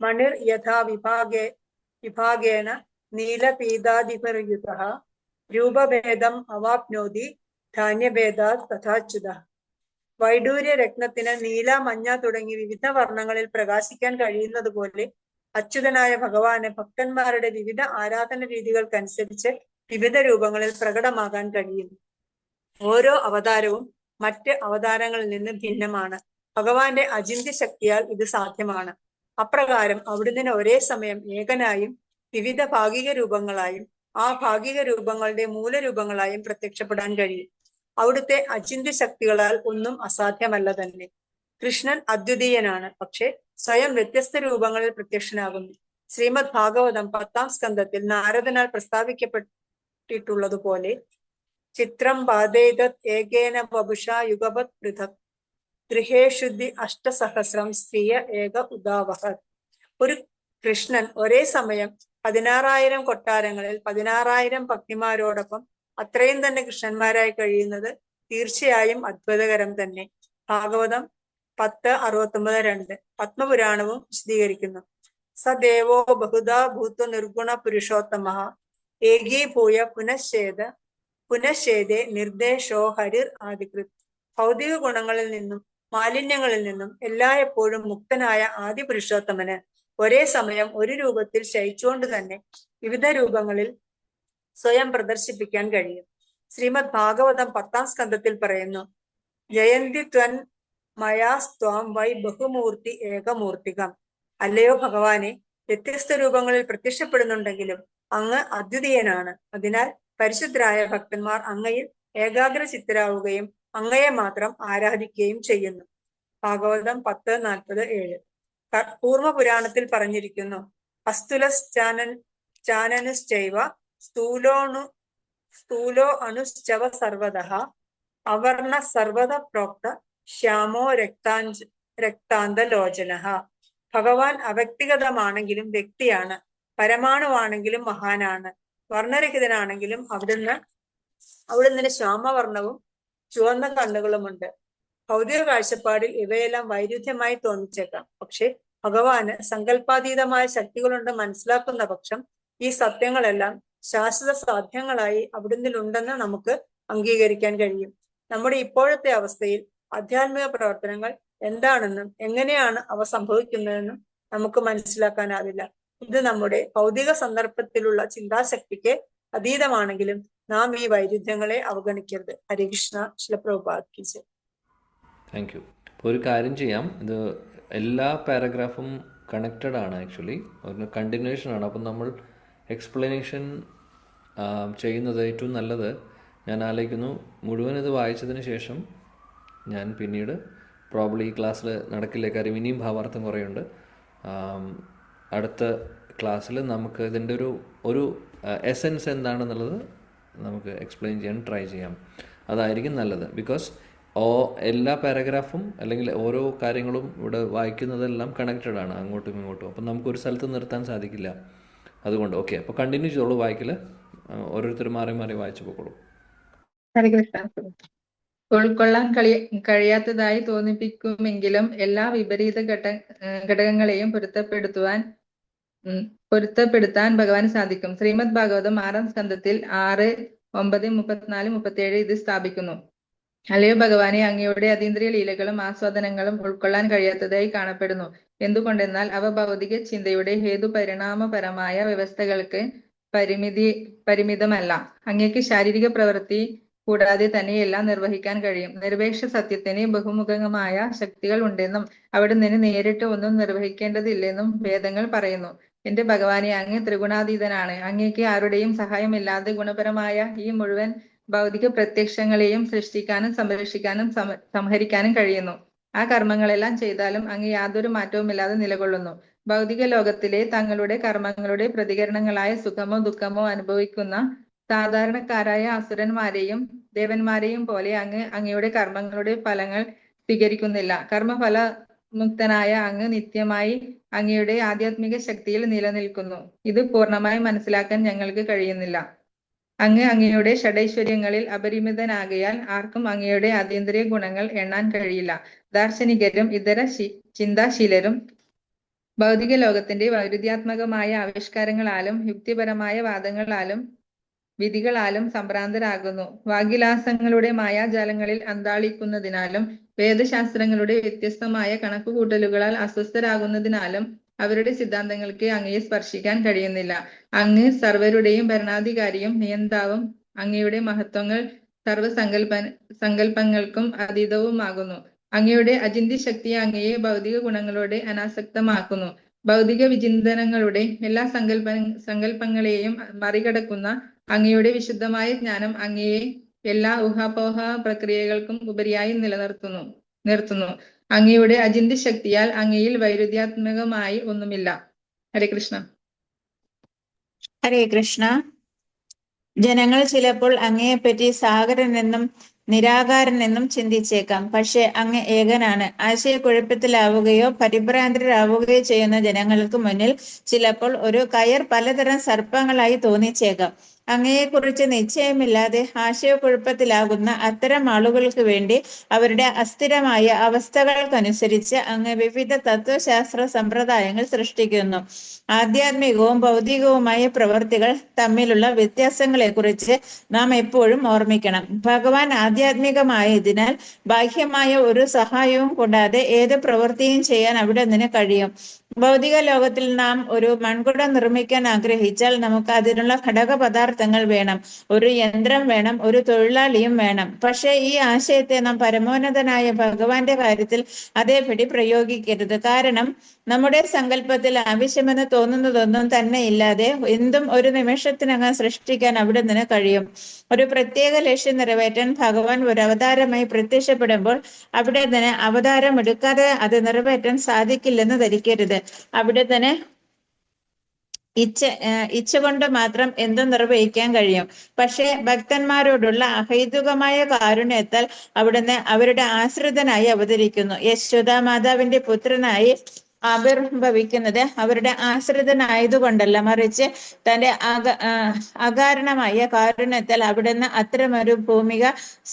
മണിർ യഥാ വിഭാഗേന നീലപീതാധിപർയുത രൂപഭേദം അവാപ്നോതി ധാന്യഭേദാത് തഥാച്യുത. വൈഡൂര്യ രത്നത്തിന് നീല, മഞ്ഞ തുടങ്ങി വിവിധ വർണ്ണങ്ങളിൽ പ്രകാശിക്കാൻ കഴിയുന്നത് പോലെ അച്യുതനായ ഭഗവാന് ഭക്തന്മാരുടെ വിവിധ ആരാധന രീതികൾക്കനുസരിച്ച് വിവിധ രൂപങ്ങളിൽ പ്രകടമാകാൻ കഴിയുന്നു. ഓരോ അവതാരവും മറ്റ് അവതാരങ്ങളിൽ നിന്ന് ഭിന്നമാണ്. ഭഗവാന്റെ അചിന്ത്യ ശക്തിയാൽ ഇത് സാധ്യമാണ്. അപ്രകാരം അവിടുന്ന് ഒരേ സമയം ഏകനായും വിവിധ ഭാഗിക രൂപങ്ങളായും ആ ഭാഗിക രൂപങ്ങളുടെ മൂലരൂപങ്ങളായും പ്രത്യക്ഷപ്പെടാൻ കഴിയും. അവിടുത്തെ അചിന്ത്യ ശക്തികളാൽ ഒന്നും അസാധ്യമല്ല തന്നെ. കൃഷ്ണൻ അദ്വിതീയനാണ്, പക്ഷെ സ്വയം വ്യത്യസ്ത രൂപങ്ങളിൽ പ്രത്യക്ഷനാകുന്നു. ശ്രീമദ് ഭാഗവതം 10-ാം സ്കന്ധത്തിൽ നാരദനാൽ പ്രസ്താവിക്കപ്പെട്ടിട്ടുള്ളതുപോലെ ചിത്രം ബാധേതത് ഏകേന വപുഷ യുഗപത് പൃഥക് ഗൃഹേഷുദ്ധി 8,000 സ്ത്രീയ ഏക ഉദാവഹത്. ഒരു കൃഷ്ണൻ ഒരേ സമയം 16,000 കൊട്ടാരങ്ങളിൽ 16,000 ഭക്തിമാരോടൊപ്പം അത്രയും തന്നെ കൃഷ്ണന്മാരായി കഴിയുന്നത് തീർച്ചയായും അത്ഭുതകരം തന്നെ. ഭാഗവതം 10:69-2 പത്മപുരാണവും വിശദീകരിക്കുന്നു: സദേവോ ബഹുധാ ഭൂത്വ നിർഗുണ പുരുഷോത്തമ ഏകീഭൂയ പുനശ്ചേദേ നിർദ്ദേശോ ഹരിർ ആദികൃത്. ഭൗതിക ഗുണങ്ങളിൽ നിന്നും മാലിന്യങ്ങളിൽ നിന്നും എല്ലായ്പ്പോഴും മുക്തനായ ആദി പുരുഷോത്തമന് ഒരേ സമയം ഒരു രൂപത്തിൽ ശയിച്ചുകൊണ്ട് തന്നെ വിവിധ രൂപങ്ങളിൽ സ്വയം പ്രദർശിപ്പിക്കാൻ കഴിയും. ശ്രീമദ് ഭാഗവതം 10-ാം സ്കന്ധത്തിൽ പറയുന്നു: ജയന്തി ത്വൻ മയാസ്ത്വാം വൈ ബഹുമൂർത്തി ഏകമൂർത്തികം. അല്ലയോ ഭഗവാനെ, വ്യത്യസ്ത രൂപങ്ങളിൽ പ്രത്യക്ഷപ്പെടുന്നുണ്ടെങ്കിലും അങ്ങ് അദ്വിതീയനാണ്. അതിനാൽ പരിശുദ്ധരായ ഭക്തന്മാർ അങ്ങയിൽ ഏകാഗ്രചിത്തരാവുകയും അങ്ങയെ മാത്രം ആരാധിക്കുകയും ചെയ്യുന്നു. ഭാഗവതം 10:47. കൂർമ്മ പുരാണത്തിൽ പറഞ്ഞിരിക്കുന്നു: അസ്തുലശ്ചാനനുശ്ചൈവ സ്ഥൂലോ അനുശ്ചവ സർവതഃ അവർണ സർവത പ്രോക്ത ശ്യാമോ രക്താന്തലോചനഃ. ഭഗവാൻ അവ്യക്തിഗതമാണെങ്കിലും വ്യക്തിയാണ്, പരമാണുവാണെങ്കിലും മഹാനാണ്, വർണ്ണരഹിതനാണെങ്കിലും അവിടുന്ന് അവിടുന്ന് ശ്യാമവർണ്ണവും ചുവന്ന കണ്ണുകളുമുണ്ട്. ഭൗതിക കാഴ്ചപ്പാടിൽ ഇവയെല്ലാം വൈരുദ്ധ്യമായി തോന്നിച്ചേക്കാം. പക്ഷെ ഭഗവാന് സങ്കല്പാതീതമായ ശക്തികളുണ്ട് മനസ്സിലാക്കുന്ന പക്ഷം ഈ സത്യങ്ങളെല്ലാം ശാശ്വത സാധ്യങ്ങളായി അവിടുന്നിലുണ്ടെന്ന് നമുക്ക് അംഗീകരിക്കാൻ കഴിയും. നമ്മുടെ ഇപ്പോഴത്തെ അവസ്ഥയിൽ ആധ്യാത്മിക പ്രവർത്തനങ്ങൾ എന്താണെന്നും എങ്ങനെയാണ് അവ സംഭവിക്കുന്നതെന്നും നമുക്ക് മനസ്സിലാക്കാനാവില്ല. ഇത് നമ്മുടെ ഭൗതിക സന്ദർഭത്തിലുള്ള ചിന്താശക്തിക്ക് അതീതമാണെങ്കിലും നാം ഈ വൈരുദ്ധ്യങ്ങളെ അവഗണിക്കരുത്. ഹരികൃഷ്ണ ശ്രീല പ്രഭുപാദ് കി ജയ്. Thank you. അപ്പോൾ ഒരു കാര്യം ചെയ്യാം, ഇത് എല്ലാ പാരഗ്രാഫും കണക്റ്റഡ് ആണ്, ആക്ച്വലി ഒരു കണ്ടിന്യൂഷൻ ആണ്. അപ്പം നമ്മൾ എക്സ്പ്ലനേഷൻ ചെയ്യുന്നത് ഏറ്റവും നല്ലത് ഞാൻ ആലോചിക്കുന്നു. മുഴുവൻ ഇത് വായിച്ചതിന് ശേഷം ഞാൻ പിന്നീട് പ്രോബ്ലി ഈ ക്ലാസ്സിൽ നടക്കില്ല, കാര്യം ഇനിയും ഭാവാർത്ഥം കുറേയുണ്ട്. അടുത്ത ക്ലാസ്സിൽ നമുക്ക് ഇതിൻ്റെ ഒരു എസെൻസ് എന്താണെന്നുള്ളത് നമുക്ക് എക്സ്പ്ലെയിൻ ചെയ്യാൻ ട്രൈ ചെയ്യാം. അതായിരിക്കും നല്ലത്. ബിക്കോസ് എല്ലാ പാരഗ്രാഫും അല്ലെങ്കിൽ ഓരോ കാര്യങ്ങളും ഇവിടെ വായിക്കുന്നതെല്ലാം കണക്റ്റഡ് ആണ് അങ്ങോട്ടും ഇങ്ങോട്ടും. അപ്പം നമുക്കൊരു സ്ഥലത്ത് നിർത്താൻ സാധിക്കില്ല. അതുകൊണ്ട് ഓക്കെ, അപ്പോൾ കണ്ടിന്യൂ ചെയ്തോളൂ വായിക്കൽ. ഓരോരുത്തർ മാറി മാറി വായിച്ചു പോയിക്കോളൂ. ഉൾക്കൊള്ളാൻ കഴിയാത്തതായി തോന്നിപ്പിക്കുമെങ്കിലും എല്ലാ വിപരീത ഘടകങ്ങളെയും പൊരുത്തപ്പെടുത്താൻ ഭഗവാൻ സാധിക്കും. ശ്രീമദ് ഭാഗവതം 6-ാം സ്കന്ധത്തിൽ 6, 9, 34, 37 ഇത് സ്ഥാപിക്കുന്നു. അല്ലയോ ഭഗവാനെ, അങ്ങയുടെ അതീന്ദ്രിയ ലീലകളും ആസ്വാദനങ്ങളും ഉൾക്കൊള്ളാൻ കഴിയാത്തതായി കാണപ്പെടുന്നു. എന്തുകൊണ്ടെന്നാൽ അവ ഭൗതിക ചിന്തയുടെ ഹേതുപരിണാമപരമായ വ്യവസ്ഥകൾക്ക് പരിമിതമല്ല. അങ്ങേക്ക് ശാരീരിക പ്രവൃത്തി കൂടാതെ തന്നെ എല്ലാം നിർവഹിക്കാൻ കഴിയും. നിരപേക്ഷ സത്യത്തിന് ബഹുമുഖമായ ശക്തികൾ ഉണ്ടെന്നും അവിടുന്ന് നേരിട്ട് ഒന്നും നിർവഹിക്കേണ്ടതില്ലെന്നും വേദങ്ങൾ പറയുന്നു. എന്റെ ഭഗവാനെ, അങ്ങ് ത്രിഗുണാതീതനാണ്. അങ്ങേക്ക് ആരുടെയും സഹായമില്ലാതെ ഗുണപരമായ ഈ മുഴുവൻ ഭൗതിക പ്രത്യക്ഷങ്ങളെയും സൃഷ്ടിക്കാനും സംരക്ഷിക്കാനും സംഹരിക്കാനും കഴിയുന്നു. ആ കർമ്മങ്ങളെല്ലാം ചെയ്താലും അങ്ങ് യാതൊരു മാറ്റവുമില്ലാതെ നിലകൊള്ളുന്നു. ഭൗതിക ലോകത്തിലെ തങ്ങളുടെ കർമ്മങ്ങളുടെ പ്രതികരണങ്ങളായ സുഖമോ ദുഃഖമോ അനുഭവിക്കുന്ന സാധാരണക്കാരായ അസുരന്മാരെയും ദേവന്മാരെയും പോലെ അങ്ങയുടെ കർമ്മങ്ങളുടെ ഫലങ്ങൾ സ്വീകരിക്കുന്നില്ല. കർമ്മഫല മുക്തനായ അങ്ങ് നിത്യമായി അങ്ങയുടെ ആധ്യാത്മിക ശക്തിയിൽ നിലനിൽക്കുന്നു. ഇത് പൂർണ്ണമായി മനസ്സിലാക്കാൻ ഞങ്ങൾക്ക് കഴിയുന്നില്ല. അങ്ങയുടെ ഷഡൈശ്വര്യങ്ങളിൽ അപരിമിതനാകയാൽ ആർക്കും അങ്ങയുടെ അതീന്ദ്രിയ ഗുണങ്ങൾ എണ്ണാൻ കഴിയില്ല. ദാർശനികരും ഇതര ചിന്താശീലരും ഭൗതിക ലോകത്തിന്റെ വൈരുദ്ധ്യാത്മകമായ ആവിഷ്കാരങ്ങളാലും യുക്തിപരമായ വാദങ്ങളാലും വിധികളാലും സംഭ്രാന്തരാകുന്നു. വാഗ്വിലാസങ്ങളുടെ മായാജാലങ്ങളിൽ അന്താളിക്കുന്നതിനാലും വേദശാസ്ത്രങ്ങളുടെ വ്യത്യസ്തമായ കണക്കുകൂട്ടലുകളാൽ അസ്വസ്ഥരാകുന്നതിനാലും അവരുടെ സിദ്ധാന്തങ്ങൾക്ക് അങ്ങയെ സ്പർശിക്കാൻ കഴിയുന്നില്ല. അങ്ങ് സർവരുടെയും ഭരണാധികാരിയും നിയന്താവും അങ്ങയുടെ മഹത്വങ്ങൾ സർവസങ്കല്പങ്ങൾക്കും അതീതവുമാകുന്നു. അങ്ങയുടെ അചിന്ത്യ ശക്തി അങ്ങയെ ഭൗതിക ഗുണങ്ങളോടെ അനാസക്തമാക്കുന്നു. ഭൗതിക വിചിന്തനങ്ങളുടെ എല്ലാ സങ്കല്പങ്ങളെയും മറികടക്കുന്ന അങ്ങയുടെ വിശുദ്ധമായ ജ്ഞാനം അങ്ങയെ എല്ലാ ഊഹാപോഹ പ്രക്രിയകൾക്കും ഉപരിയായി നിർത്തുന്നു. അങ്ങയുടെ അചിന്ത്യ ശക്തിയാൽ അങ്ങയിൽ വൈരുദ്ധ്യാത്മകമായി ഒന്നുമില്ല. ഹരേ കൃഷ്ണ. ഹരേ കൃഷ്ണ. ജനങ്ങൾ ചിലപ്പോൾ അങ്ങയെപ്പറ്റി സാഗരനെന്നും നിരാകാരനെന്നും ചിന്തിച്ചേക്കാം. പക്ഷെ അങ്ങ് ഏകനാണ്. ആശയക്കുഴപ്പത്തിലാവുകയോ പരിഭ്രാന്തരാവുകയോ ചെയ്യുന്ന ജനങ്ങൾക്ക് മുന്നിൽ ചിലപ്പോൾ ഒരു കയർ പലതരം സർപ്പങ്ങളായി തോന്നിച്ചേക്കാം. അങ്ങയെക്കുറിച്ച് നിശ്ചയമില്ലാതെ ആശയക്കുഴപ്പത്തിലാകുന്ന അത്തരം ആളുകൾക്ക് വേണ്ടി അവരുടെ അസ്ഥിരമായ അവസ്ഥകൾക്കനുസരിച്ച് അങ്ങ് വിവിധ തത്വശാസ്ത്ര സമ്പ്രദായങ്ങൾ സൃഷ്ടിക്കുന്നു. ആധ്യാത്മികവും ഭൗതികവുമായ പ്രവർത്തികൾ തമ്മിലുള്ള വ്യത്യാസങ്ങളെക്കുറിച്ച് നാം എപ്പോഴും ഓർമ്മിക്കണം. ഭഗവാൻ ആധ്യാത്മികമായതിനാൽ ബാഹ്യമായ ഒരു സഹായവും കൂടാതെ ഏത് പ്രവൃത്തിയും ചെയ്യാൻ അവിടുന്ന് കഴിയും. ഭൗതിക ലോകത്തിൽ നാം ഒരു മൺകുടം നിർമ്മിക്കാൻ ആഗ്രഹിച്ചാൽ നമുക്ക് അതിനുള്ള ഘടകപദാർത്ഥങ്ങൾ വേണം, ഒരു യന്ത്രം വേണം, ഒരു തൊഴിലാളിയും വേണം. പക്ഷേ ഈ ആശയത്തെ നാം പരമോന്നതനായ ഭഗവാന്റെ കാര്യത്തിൽ അതേപടി പ്രയോഗിക്കരുത്. കാരണം നമ്മുടെ സങ്കല്പത്തിൽ ആവശ്യമെന്ന് തോന്നുന്നതൊന്നും തന്നെ ഇല്ലാതെ എന്തും ഒരു നിമിഷത്തിനകം സൃഷ്ടിക്കാൻ അവിടുന്ന് കഴിയും. ഒരു പ്രത്യേക ലക്ഷ്യം നിറവേറ്റാൻ ഭഗവാൻ ഒരു അവതാരമായി പ്രത്യക്ഷപ്പെടുമ്പോൾ അവിടുന്ന് അവതാരം എടുക്കാതെ അത് നിറവേറ്റാൻ സാധിക്കില്ലെന്ന് ധരിക്കരുത്. അവിടുന്ന് ഇച്ഛ കൊണ്ട് മാത്രം എന്തും നിർവഹിക്കാൻ കഴിയും. പക്ഷേ ഭക്തന്മാരോടുള്ള അഹൈതുകമായ കാരുണ്യത്താൽ അവിടുന്ന് അവരുടെ ആശ്രിതനായി അവതരിക്കുന്നു. യശോദ മാതാവിന്റെ പുത്രനായി ആവിർഭവിക്കുന്നത് അവരുടെ ആശ്രിതനായതുകൊണ്ടല്ല, മറിച്ച് തന്റെ അകാരണമായ കാരുണ്യത്താൽ അവിടുന്ന് അത്തരമൊരു ഭൂമിക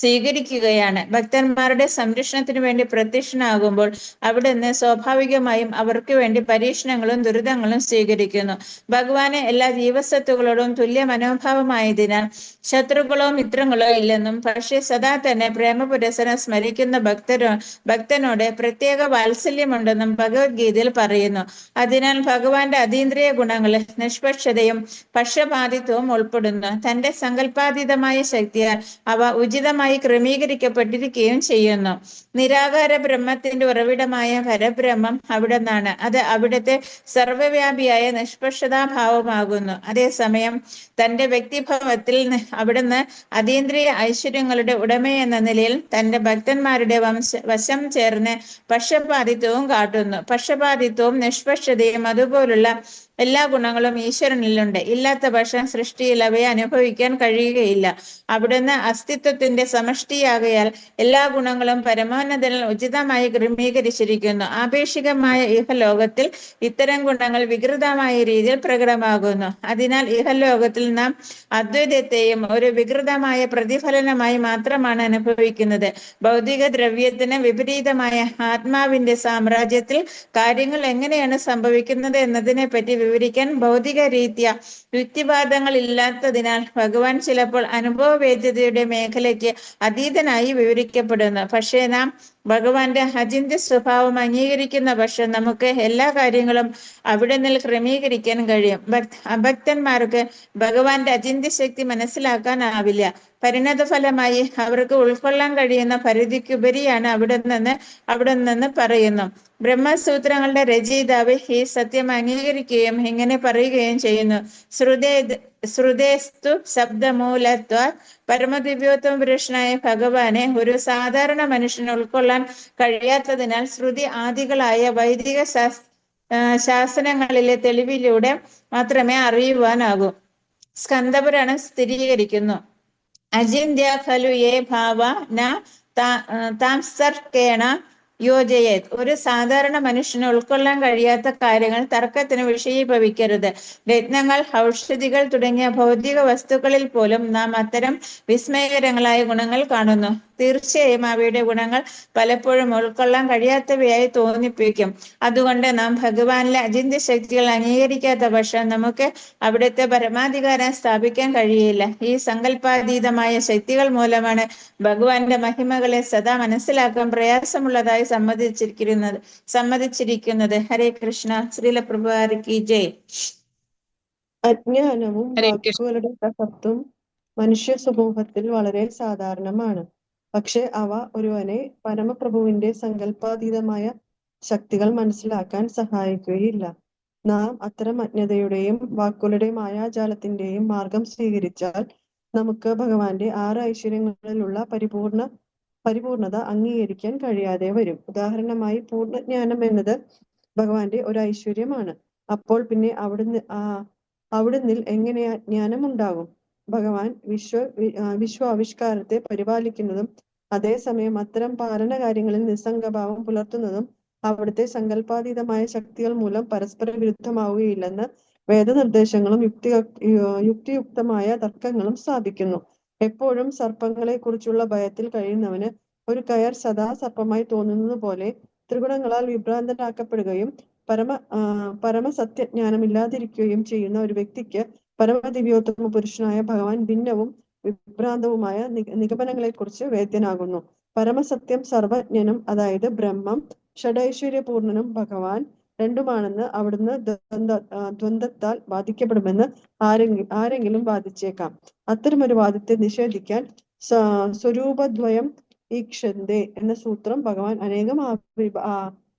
സ്വീകരിക്കുകയാണ്. ഭക്തന്മാരുടെ സംരക്ഷണത്തിന് വേണ്ടി പ്രത്യക്ഷനാകുമ്പോൾ അവിടുന്ന് സ്വാഭാവികമായും അവർക്ക് വേണ്ടി പരീക്ഷണങ്ങളും ദുരിതങ്ങളും സ്വീകരിക്കുന്നു. ഭഗവാന് എല്ലാ ജീവസത്തുക്കളോടും തുല്യ മനോഭാവമായതിനാൽ ശത്രുക്കളോ മിത്രങ്ങളോ ഇല്ലെന്നും, പക്ഷേ സദാ തന്നെ പ്രേമപുരസരം സ്മരിക്കുന്ന ഭക്തനോട് പ്രത്യേക വാത്സല്യമുണ്ടെന്നും ഭഗവത്ഗീതയിൽ പറയുന്നു. അതിനാൽ ഭഗവാന്റെ അതീന്ദ്രിയ ഗുണങ്ങളിൽ നിഷ്പക്ഷതയും പക്ഷപാതിത്വവും ഉൾപ്പെടുന്നു. തന്റെ സങ്കല്പാതീതമായ ശക്തിയാൽ അവ ഉചിതമായി ക്രമീകരിക്കപ്പെട്ടിരിക്കുകയും ചെയ്യുന്നു. നിരാകാര ബ്രഹ്മത്തിന്റെ ഉറവിടമായ പരബ്രഹ്മം അവിടുന്നാണ്. അത് അവിടുത്തെ സർവവ്യാപിയായ നിഷ്പക്ഷതാഭാവമാകുന്നു. അതേസമയം തന്റെ വ്യക്തിഭാവത്തിൽ അവിടുന്ന് അതീന്ദ്രിയ ഐശ്വര്യങ്ങളുടെ ഉടമയെന്ന നിലയിൽ തന്റെ ഭക്തന്മാരുടെ വശം ചേർന്ന് പക്ഷപാതിത്വവും കാട്ടുന്നു. പക്ഷപാതിത്വവും നിഷ്പക്ഷതയും അതുപോലുള്ള എല്ലാ ഗുണങ്ങളും ഈശ്വരനിലുണ്ട്. ഇല്ലാത്ത പക്ഷം സൃഷ്ടിയിൽ അവയെ അനുഭവിക്കാൻ കഴിയുകയില്ല. അവിടുന്ന് അസ്തിത്വത്തിന്റെ സമഷ്ടിയാകയാൽ എല്ലാ ഗുണങ്ങളും പരമോന്നതനിൽ ഉചിതമായി ക്രമീകരിച്ചിരിക്കുന്നു. ആപേക്ഷികമായ ഇഹലോകത്തിൽ ഇത്തരം ഗുണങ്ങൾ വികൃതമായ രീതിയിൽ പ്രകടമാകുന്നു. അതിനാൽ ഇഹലോകത്തിൽ നാം അദ്വൈതത്തെയും ഒരു വികൃതമായ പ്രതിഫലനമായി മാത്രമാണ് അനുഭവിക്കുന്നത്. ഭൗതിക ദ്രവ്യത്തിന് വിപരീതമായ ആത്മാവിന്റെ സാമ്രാജ്യത്തിൽ കാര്യങ്ങൾ എങ്ങനെയാണ് സംഭവിക്കുന്നത് എന്നതിനെ പറ്റി വിവരിക്കാൻ ഭൗതിക രീതിയ യുക്തിവാദങ്ങൾ ഇല്ലാത്തതിനാൽ ഭഗവാൻ ചിലപ്പോൾ അനുഭവവേദ്യതയുടെ മേഖലയ്ക്ക് അതീതനായി വിവരിക്കപ്പെടുന്നു. പക്ഷേ നാം ഭഗവാന്റെ അചിന്ത്യ സ്വഭാവം അംഗീകരിക്കുന്ന പക്ഷം നമുക്ക് എല്ലാ കാര്യങ്ങളും അവിടെ നിന്ന് ക്രമീകരിക്കാൻ കഴിയും. അഭക്തന്മാർക്ക് ഭഗവാന്റെ അചിന്ത്യ ശക്തി മനസ്സിലാക്കാനാവില്ല. പരിണത ഫലമായി അവർക്ക് ഉൾക്കൊള്ളാൻ കഴിയുന്ന പരിധിക്കുപരിയാണ് അവിടെ നിന്ന് പറയുന്നു. ബ്രഹ്മസൂത്രങ്ങളുടെ രചയിതാവ് ഈ സത്യം അംഗീകരിക്കുകയും ഇങ്ങനെ പറയുകയും ചെയ്യുന്നു: ശ്രുതേസ്തു ശബ്ദമൂലത്വ പരമദിവ്യോത്തമ പുരുഷനായ ഭഗവാനെ ഒരു സാധാരണ മനുഷ്യന് ഉൾക്കൊള്ളാൻ കഴിയാത്തതിനാൽ ശ്രുതി ആദികളായ വൈദിക ശാസനങ്ങളിലെ തെളിവിലൂടെ മാത്രമേ അറിയുവാനാകൂ. സ്കന്ദപുരാണം സ്ഥിരീകരിക്കുന്നു: അചിന്ത്യ ഖലു യേ ഭാവ ന താംസർക്കേണ യോജയത്. ഒരു സാധാരണ മനുഷ്യന് ഉൾക്കൊള്ളാൻ കഴിയാത്ത കാര്യങ്ങൾ തർക്കത്തിന് വിഷയീഭവിക്കരുത്. രത്നങ്ങൾ, ഔഷധികൾ തുടങ്ങിയ ഭൗതിക വസ്തുക്കളിൽ പോലും നാം അത്തരം വിസ്മയകരങ്ങളായ ഗുണങ്ങൾ കാണുന്നു. തീർച്ചയായും അവയുടെ ഗുണങ്ങൾ പലപ്പോഴും ഉൾക്കൊള്ളാൻ കഴിയാത്തവയായി തോന്നിപ്പിക്കും. അതുകൊണ്ട് നാം ഭഗവാനിലെ അചിന്ത്യ ശക്തികൾ അംഗീകരിക്കാത്ത പക്ഷം നമുക്ക് അവിടുത്തെ പരമാധികാരം സ്ഥാപിക്കാൻ കഴിയില്ല. ഈ സങ്കല്പാതീതമായ ശക്തികൾ മൂലമാണ് ഭഗവാന്റെ മഹിമകളെ സദാ മനസ്സിലാക്കാൻ പ്രയാസമുള്ളതായി സമ്മതിച്ചിരിക്കുന്നത്. ഹരേ കൃഷ്ണ. ശ്രീല പ്രഭുപാദ് കി ജയ്. അജ്ഞാനവും ഹരേ കൃഷ്ണ. വാക്കുകളുടെ പ്രസക്തും മനുഷ്യ സമൂഹത്തിൽ വളരെ സാധാരണമാണ്. പക്ഷെ അവ ഒരുവനെ പരമപ്രഭുവിന്റെ സങ്കല്പാതീതമായ ശക്തികൾ മനസ്സിലാക്കാൻ സഹായിക്കുകയില്ല. നാം അത്തരം അജ്ഞതയുടെയും വാക്കുകളുടെ മായാജാലത്തിന്റെയും മാർഗം സ്വീകരിച്ചാൽ നമുക്ക് ഭഗവാന്റെ 6 ഐശ്വര്യങ്ങളിലുള്ള പരിപൂർണത അംഗീകരിക്കാൻ കഴിയാതെ വരും. ഉദാഹരണമായി, പൂർണ്ണജ്ഞാനം എന്നത് ഭഗവാന്റെ ഒരു ഐശ്വര്യമാണ്. അപ്പോൾ പിന്നെ അവിടുന്ന് എങ്ങനെ ജ്ഞാനം ഉണ്ടാകും? ഭഗവാൻ വിശ്വാവിഷ്കാരത്തെ പരിപാലിക്കുന്നതും അതേസമയം അത്തരം പാലന കാര്യങ്ങളിൽ നിസ്സംഗഭാവം പുലർത്തുന്നതും അവിടുത്തെ സങ്കല്പാതീതമായ ശക്തികൾ മൂലം പരസ്പര വിരുദ്ധമാവുകയില്ലെന്ന് വേദനിർദ്ദേശങ്ങളും യുക്തിയുക്തമായ തർക്കങ്ങളും സ്ഥാപിക്കുന്നു. എപ്പോഴും സർപ്പങ്ങളെ കുറിച്ചുള്ള ഭയത്തിൽ കഴിയുന്നവന് ഒരു കയർ സദാ സർപ്പമായി തോന്നുന്നത് പോലെ ത്രിഗുണങ്ങളാൽ വിഭ്രാന്തനാക്കപ്പെടുകയും പരമസത്യജ്ഞാനമില്ലാതിരിക്കുകയും ചെയ്യുന്ന ഒരു വ്യക്തിക്ക് പരമദിവ്യോത്തമ പുരുഷനായ ഭഗവാൻ ഭിന്നവും വിഭ്രാന്തവുമായ നിഗമനങ്ങളെ കുറിച്ച് വേദ്യനാകുന്നു. പരമസത്യം സർവജ്ഞനും, അതായത് ബ്രഹ്മം, ഷഡൈശ്വര്യപൂർണനും ഭഗവാൻ രണ്ടുമാണെന്ന് അവിടുന്ന് ദ്വന്ദ്വത്താൽ ബാധിക്കപ്പെടുമെന്ന് ആരെങ്കിലും വാദിച്ചേക്കാം. അത്തരമൊരു വാദത്തെ നിഷേധിക്കാൻ സ്വരൂപദ്വയം ഈക്ഷന്തേ എന്ന സൂത്രം ഭഗവാൻ അനേകം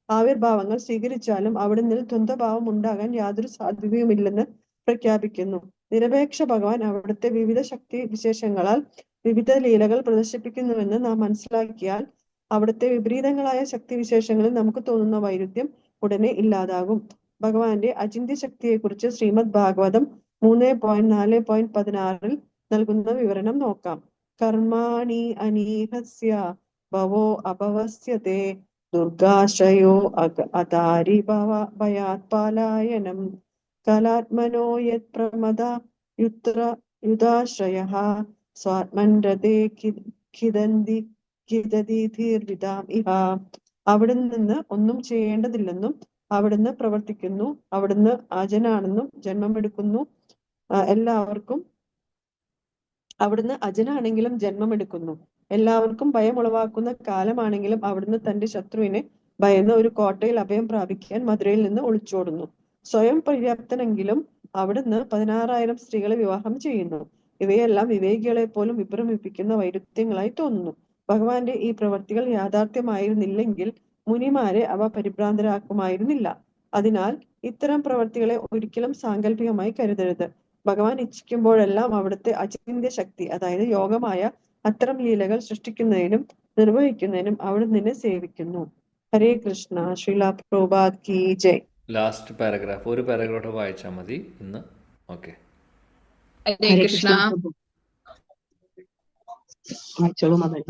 ആവിർഭാവങ്ങൾ സ്വീകരിച്ചാലും അവിടുന്ന് ദ്വന്ദ്വഭാവം ഉണ്ടാകാൻ യാതൊരു സാധ്യതയുമില്ലെന്ന് പ്രഖ്യാപിക്കുന്നു. നിരപേക്ഷ ഭഗവാൻ അവിടുത്തെ വിവിധ ശക്തി വിശേഷങ്ങളാൽ വിവിധ ലീലകൾ പ്രദർശിപ്പിക്കുന്നുവെന്ന് നാം മനസ്സിലാക്കിയാൽ അവിടുത്തെ വിപരീതങ്ങളായ ശക്തിവിശേഷങ്ങളിൽ നമുക്ക് തോന്നുന്ന വൈരുദ്ധ്യം ഉടനെ ഇല്ലാതാകും. ഭഗവാന്റെ അചിന്ത്യ ശക്തിയെക്കുറിച്ച് ശ്രീമദ് ഭാഗവതം 3.4.16 നൽകുന്ന വിവരണം നോക്കാം. കർമാണി അനീഹസ്യ ഭവോ അപവസ്യതേ ദുർഗാശ്രയോ അതാരി ഭയാത് പാലായനം കലാത്മനോ യത് പ്രമദ യുധാശ്രയഃ സ്വാത്മൻ രതേ ഖിദതി ഇഹ. അവിടുന്ന് നിന്ന് ഒന്നും ചെയ്യേണ്ടതില്ലെന്നും അവിടുന്ന് പ്രവർത്തിക്കുന്നു, അവിടുന്ന് അജനാണെന്നും ജന്മമെടുക്കുന്നു എല്ലാവർക്കും അവിടുന്ന് അജനാണെങ്കിലും ജന്മമെടുക്കുന്നു, എല്ലാവർക്കും ഭയമുളവാക്കുന്ന കാലമാണെങ്കിലും അവിടുന്ന് തന്റെ ശത്രുവിനെ ഭയന്ന് ഒരു കോട്ടയിൽ അഭയം പ്രാപിക്കാൻ മധുരയിൽ നിന്ന് ഒളിച്ചോടുന്നു. സ്വയം പര്യാപ്തനെങ്കിലും അവിടുന്ന് 16,000 സ്ത്രീകളെ വിവാഹം ചെയ്യുന്നു. ഇവയെല്ലാം വിവേകികളെ പോലും വിഭ്രമിപ്പിക്കുന്ന വൈരുദ്ധ്യങ്ങളായി തോന്നുന്നു. ഭഗവാന്റെ ഈ പ്രവർത്തികൾ യാഥാർത്ഥ്യമായിരുന്നില്ലെങ്കിൽ മുനിമാരെ അവ പരിഭ്രാന്തരാക്കുമായിരുന്നില്ല. അതിനാൽ ഇത്തരം പ്രവർത്തികളെ ഒരിക്കലും സാങ്കല്പികമായി കരുതരുത്. ഭഗവാൻ ഇച്ഛിക്കുമ്പോഴെല്ലാം അവിടുത്തെ അചിന്ത്യ ശക്തി, അതായത് യോഗമായ അത്തരം ലീലകൾ സൃഷ്ടിക്കുന്നതിനും നിർവഹിക്കുന്നതിനും അവിടുന്ന് സേവിക്കുന്നു. ഹരേ കൃഷ്ണ. ശ്രീല പ്രഭുപാദ് കി ജയ്. ലാസ്റ്റ് പാരഗ്രാഫ്, ഒരു പാരഗ്രാഫ് വായിച്ചാൽ മതി ഇന്ന്. ഓക്കെ. ഹരേ ഹരേ കൃഷ്ണ. കൃഷ്ണ പ്രഭു. വായിച്ചോളൂ മാതാജി.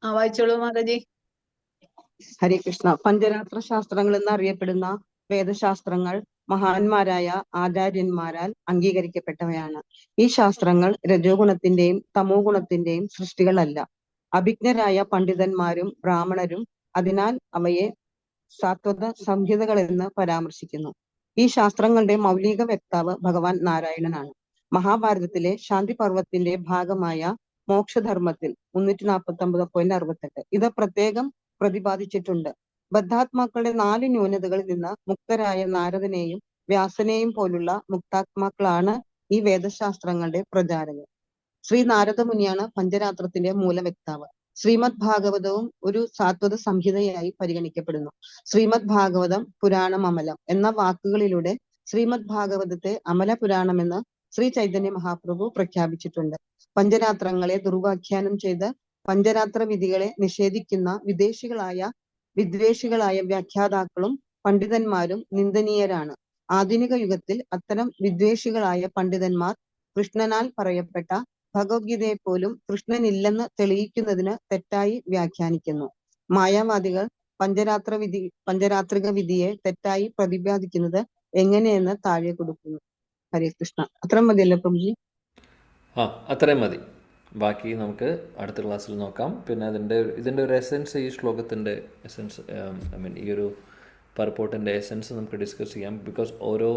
വായിച്ചോളൂ മാതാജി. ഹരേ കൃഷ്ണ. പഞ്ചരാത്ര ശാസ്ത്രങ്ങൾ എന്നറിയപ്പെടുന്ന വേദശാസ്ത്രങ്ങൾ മഹാന്മാരായ ആചാര്യന്മാരാൽ അംഗീകരിക്കപ്പെട്ടവയാണ്. ഈ ശാസ്ത്രങ്ങൾ രജോ ഗുണത്തിന്റെയും തമോ ഗുണത്തിന്റെയും സൃഷ്ടികളല്ല. അഭിജ്ഞരായ പണ്ഡിതന്മാരും ബ്രാഹ്മണരും അതിനാൽ അവയെ സാത്വത സംഹിതകളെന്ന് പരാമർശിക്കുന്നു. ഈ ശാസ്ത്രങ്ങളുടെ മൗലിക വക്താവ് ഭഗവാൻ നാരായണനാണ്. മഹാഭാരതത്തിലെ ശാന്തി പർവ്വത്തിന്റെ ഭാഗമായ മോക്ഷധർമ്മത്തിൽ 349.68 ഇത് പ്രത്യേകം പ്രതിപാദിച്ചിട്ടുണ്ട്. ബദ്ധാത്മാക്കളുടെ 4 ന്യൂനതകളിൽ നിന്ന് മുക്തരായ നാരദനെയും വ്യാസനെയും പോലുള്ള മുക്താത്മാക്കളാണ് ഈ വേദശാസ്ത്രങ്ങളുടെ പ്രചാരകർ. ശ്രീ നാരദ മുനിയാണ് പഞ്ചരാത്രത്തിന്റെ മൂലവക്താവ്. ശ്രീമദ് ഭാഗവതവും ഒരു സാത്വത സംഹിതയായി പരിഗണിക്കപ്പെടുന്നു. ശ്രീമദ് ഭാഗവതം പുരാണം അമലം എന്ന വാക്കുകളിലൂടെ ശ്രീമദ് ഭാഗവതത്തെ അമല പുരാണമെന്ന് ശ്രീ ചൈതന്യ മഹാപ്രഭു പ്രഖ്യാപിച്ചിട്ടുണ്ട്. പഞ്ചരാത്രങ്ങളെ ദുർവ്യാഖ്യാനം ചെയ്ത് പഞ്ചരാത്ര വിധികളെ നിഷേധിക്കുന്ന വിദ്വേഷികളായ വ്യാഖ്യാതാക്കളും പണ്ഡിതന്മാരും നിന്ദനീയരാണ്. ആധുനിക യുഗത്തിൽ അത്തരം വിദ്വേഷികളായ പണ്ഡിതന്മാർ കൃഷ്ണനാൽ പറയപ്പെട്ട ഭഗവത്ഗീതയെ പോലും കൃഷ്ണനില്ലെന്ന് തെളിയിക്കുന്നതിന് തെറ്റായി വ്യാഖ്യാനിക്കുന്നു. മായാവാദികൾ പഞ്ചരാത്രിക വിധിയെ തെറ്റായി പ്രതിപാദിക്കുന്നത് എങ്ങനെയെന്ന് താഴെ കൊടുക്കുന്നു. ഹരേ കൃഷ്ണ. അത്രയും മതിയല്ലോ പ്രഭുജി? അത്രയും മതി. ബാക്കി നമുക്ക് അടുത്ത ക്ലാസ്സിൽ നോക്കാം. പിന്നെ ഇതിൻ്റെ ഒരു എസെൻസ്, ഈ ശ്ലോകത്തിൻ്റെ എസെൻസ്, ഈ ഒരു പർപ്പോട്ടിൻ്റെ എസെൻസ് നമുക്ക് ഡിസ്കസ് ചെയ്യാം. ബിക്കോസ് ഓരോ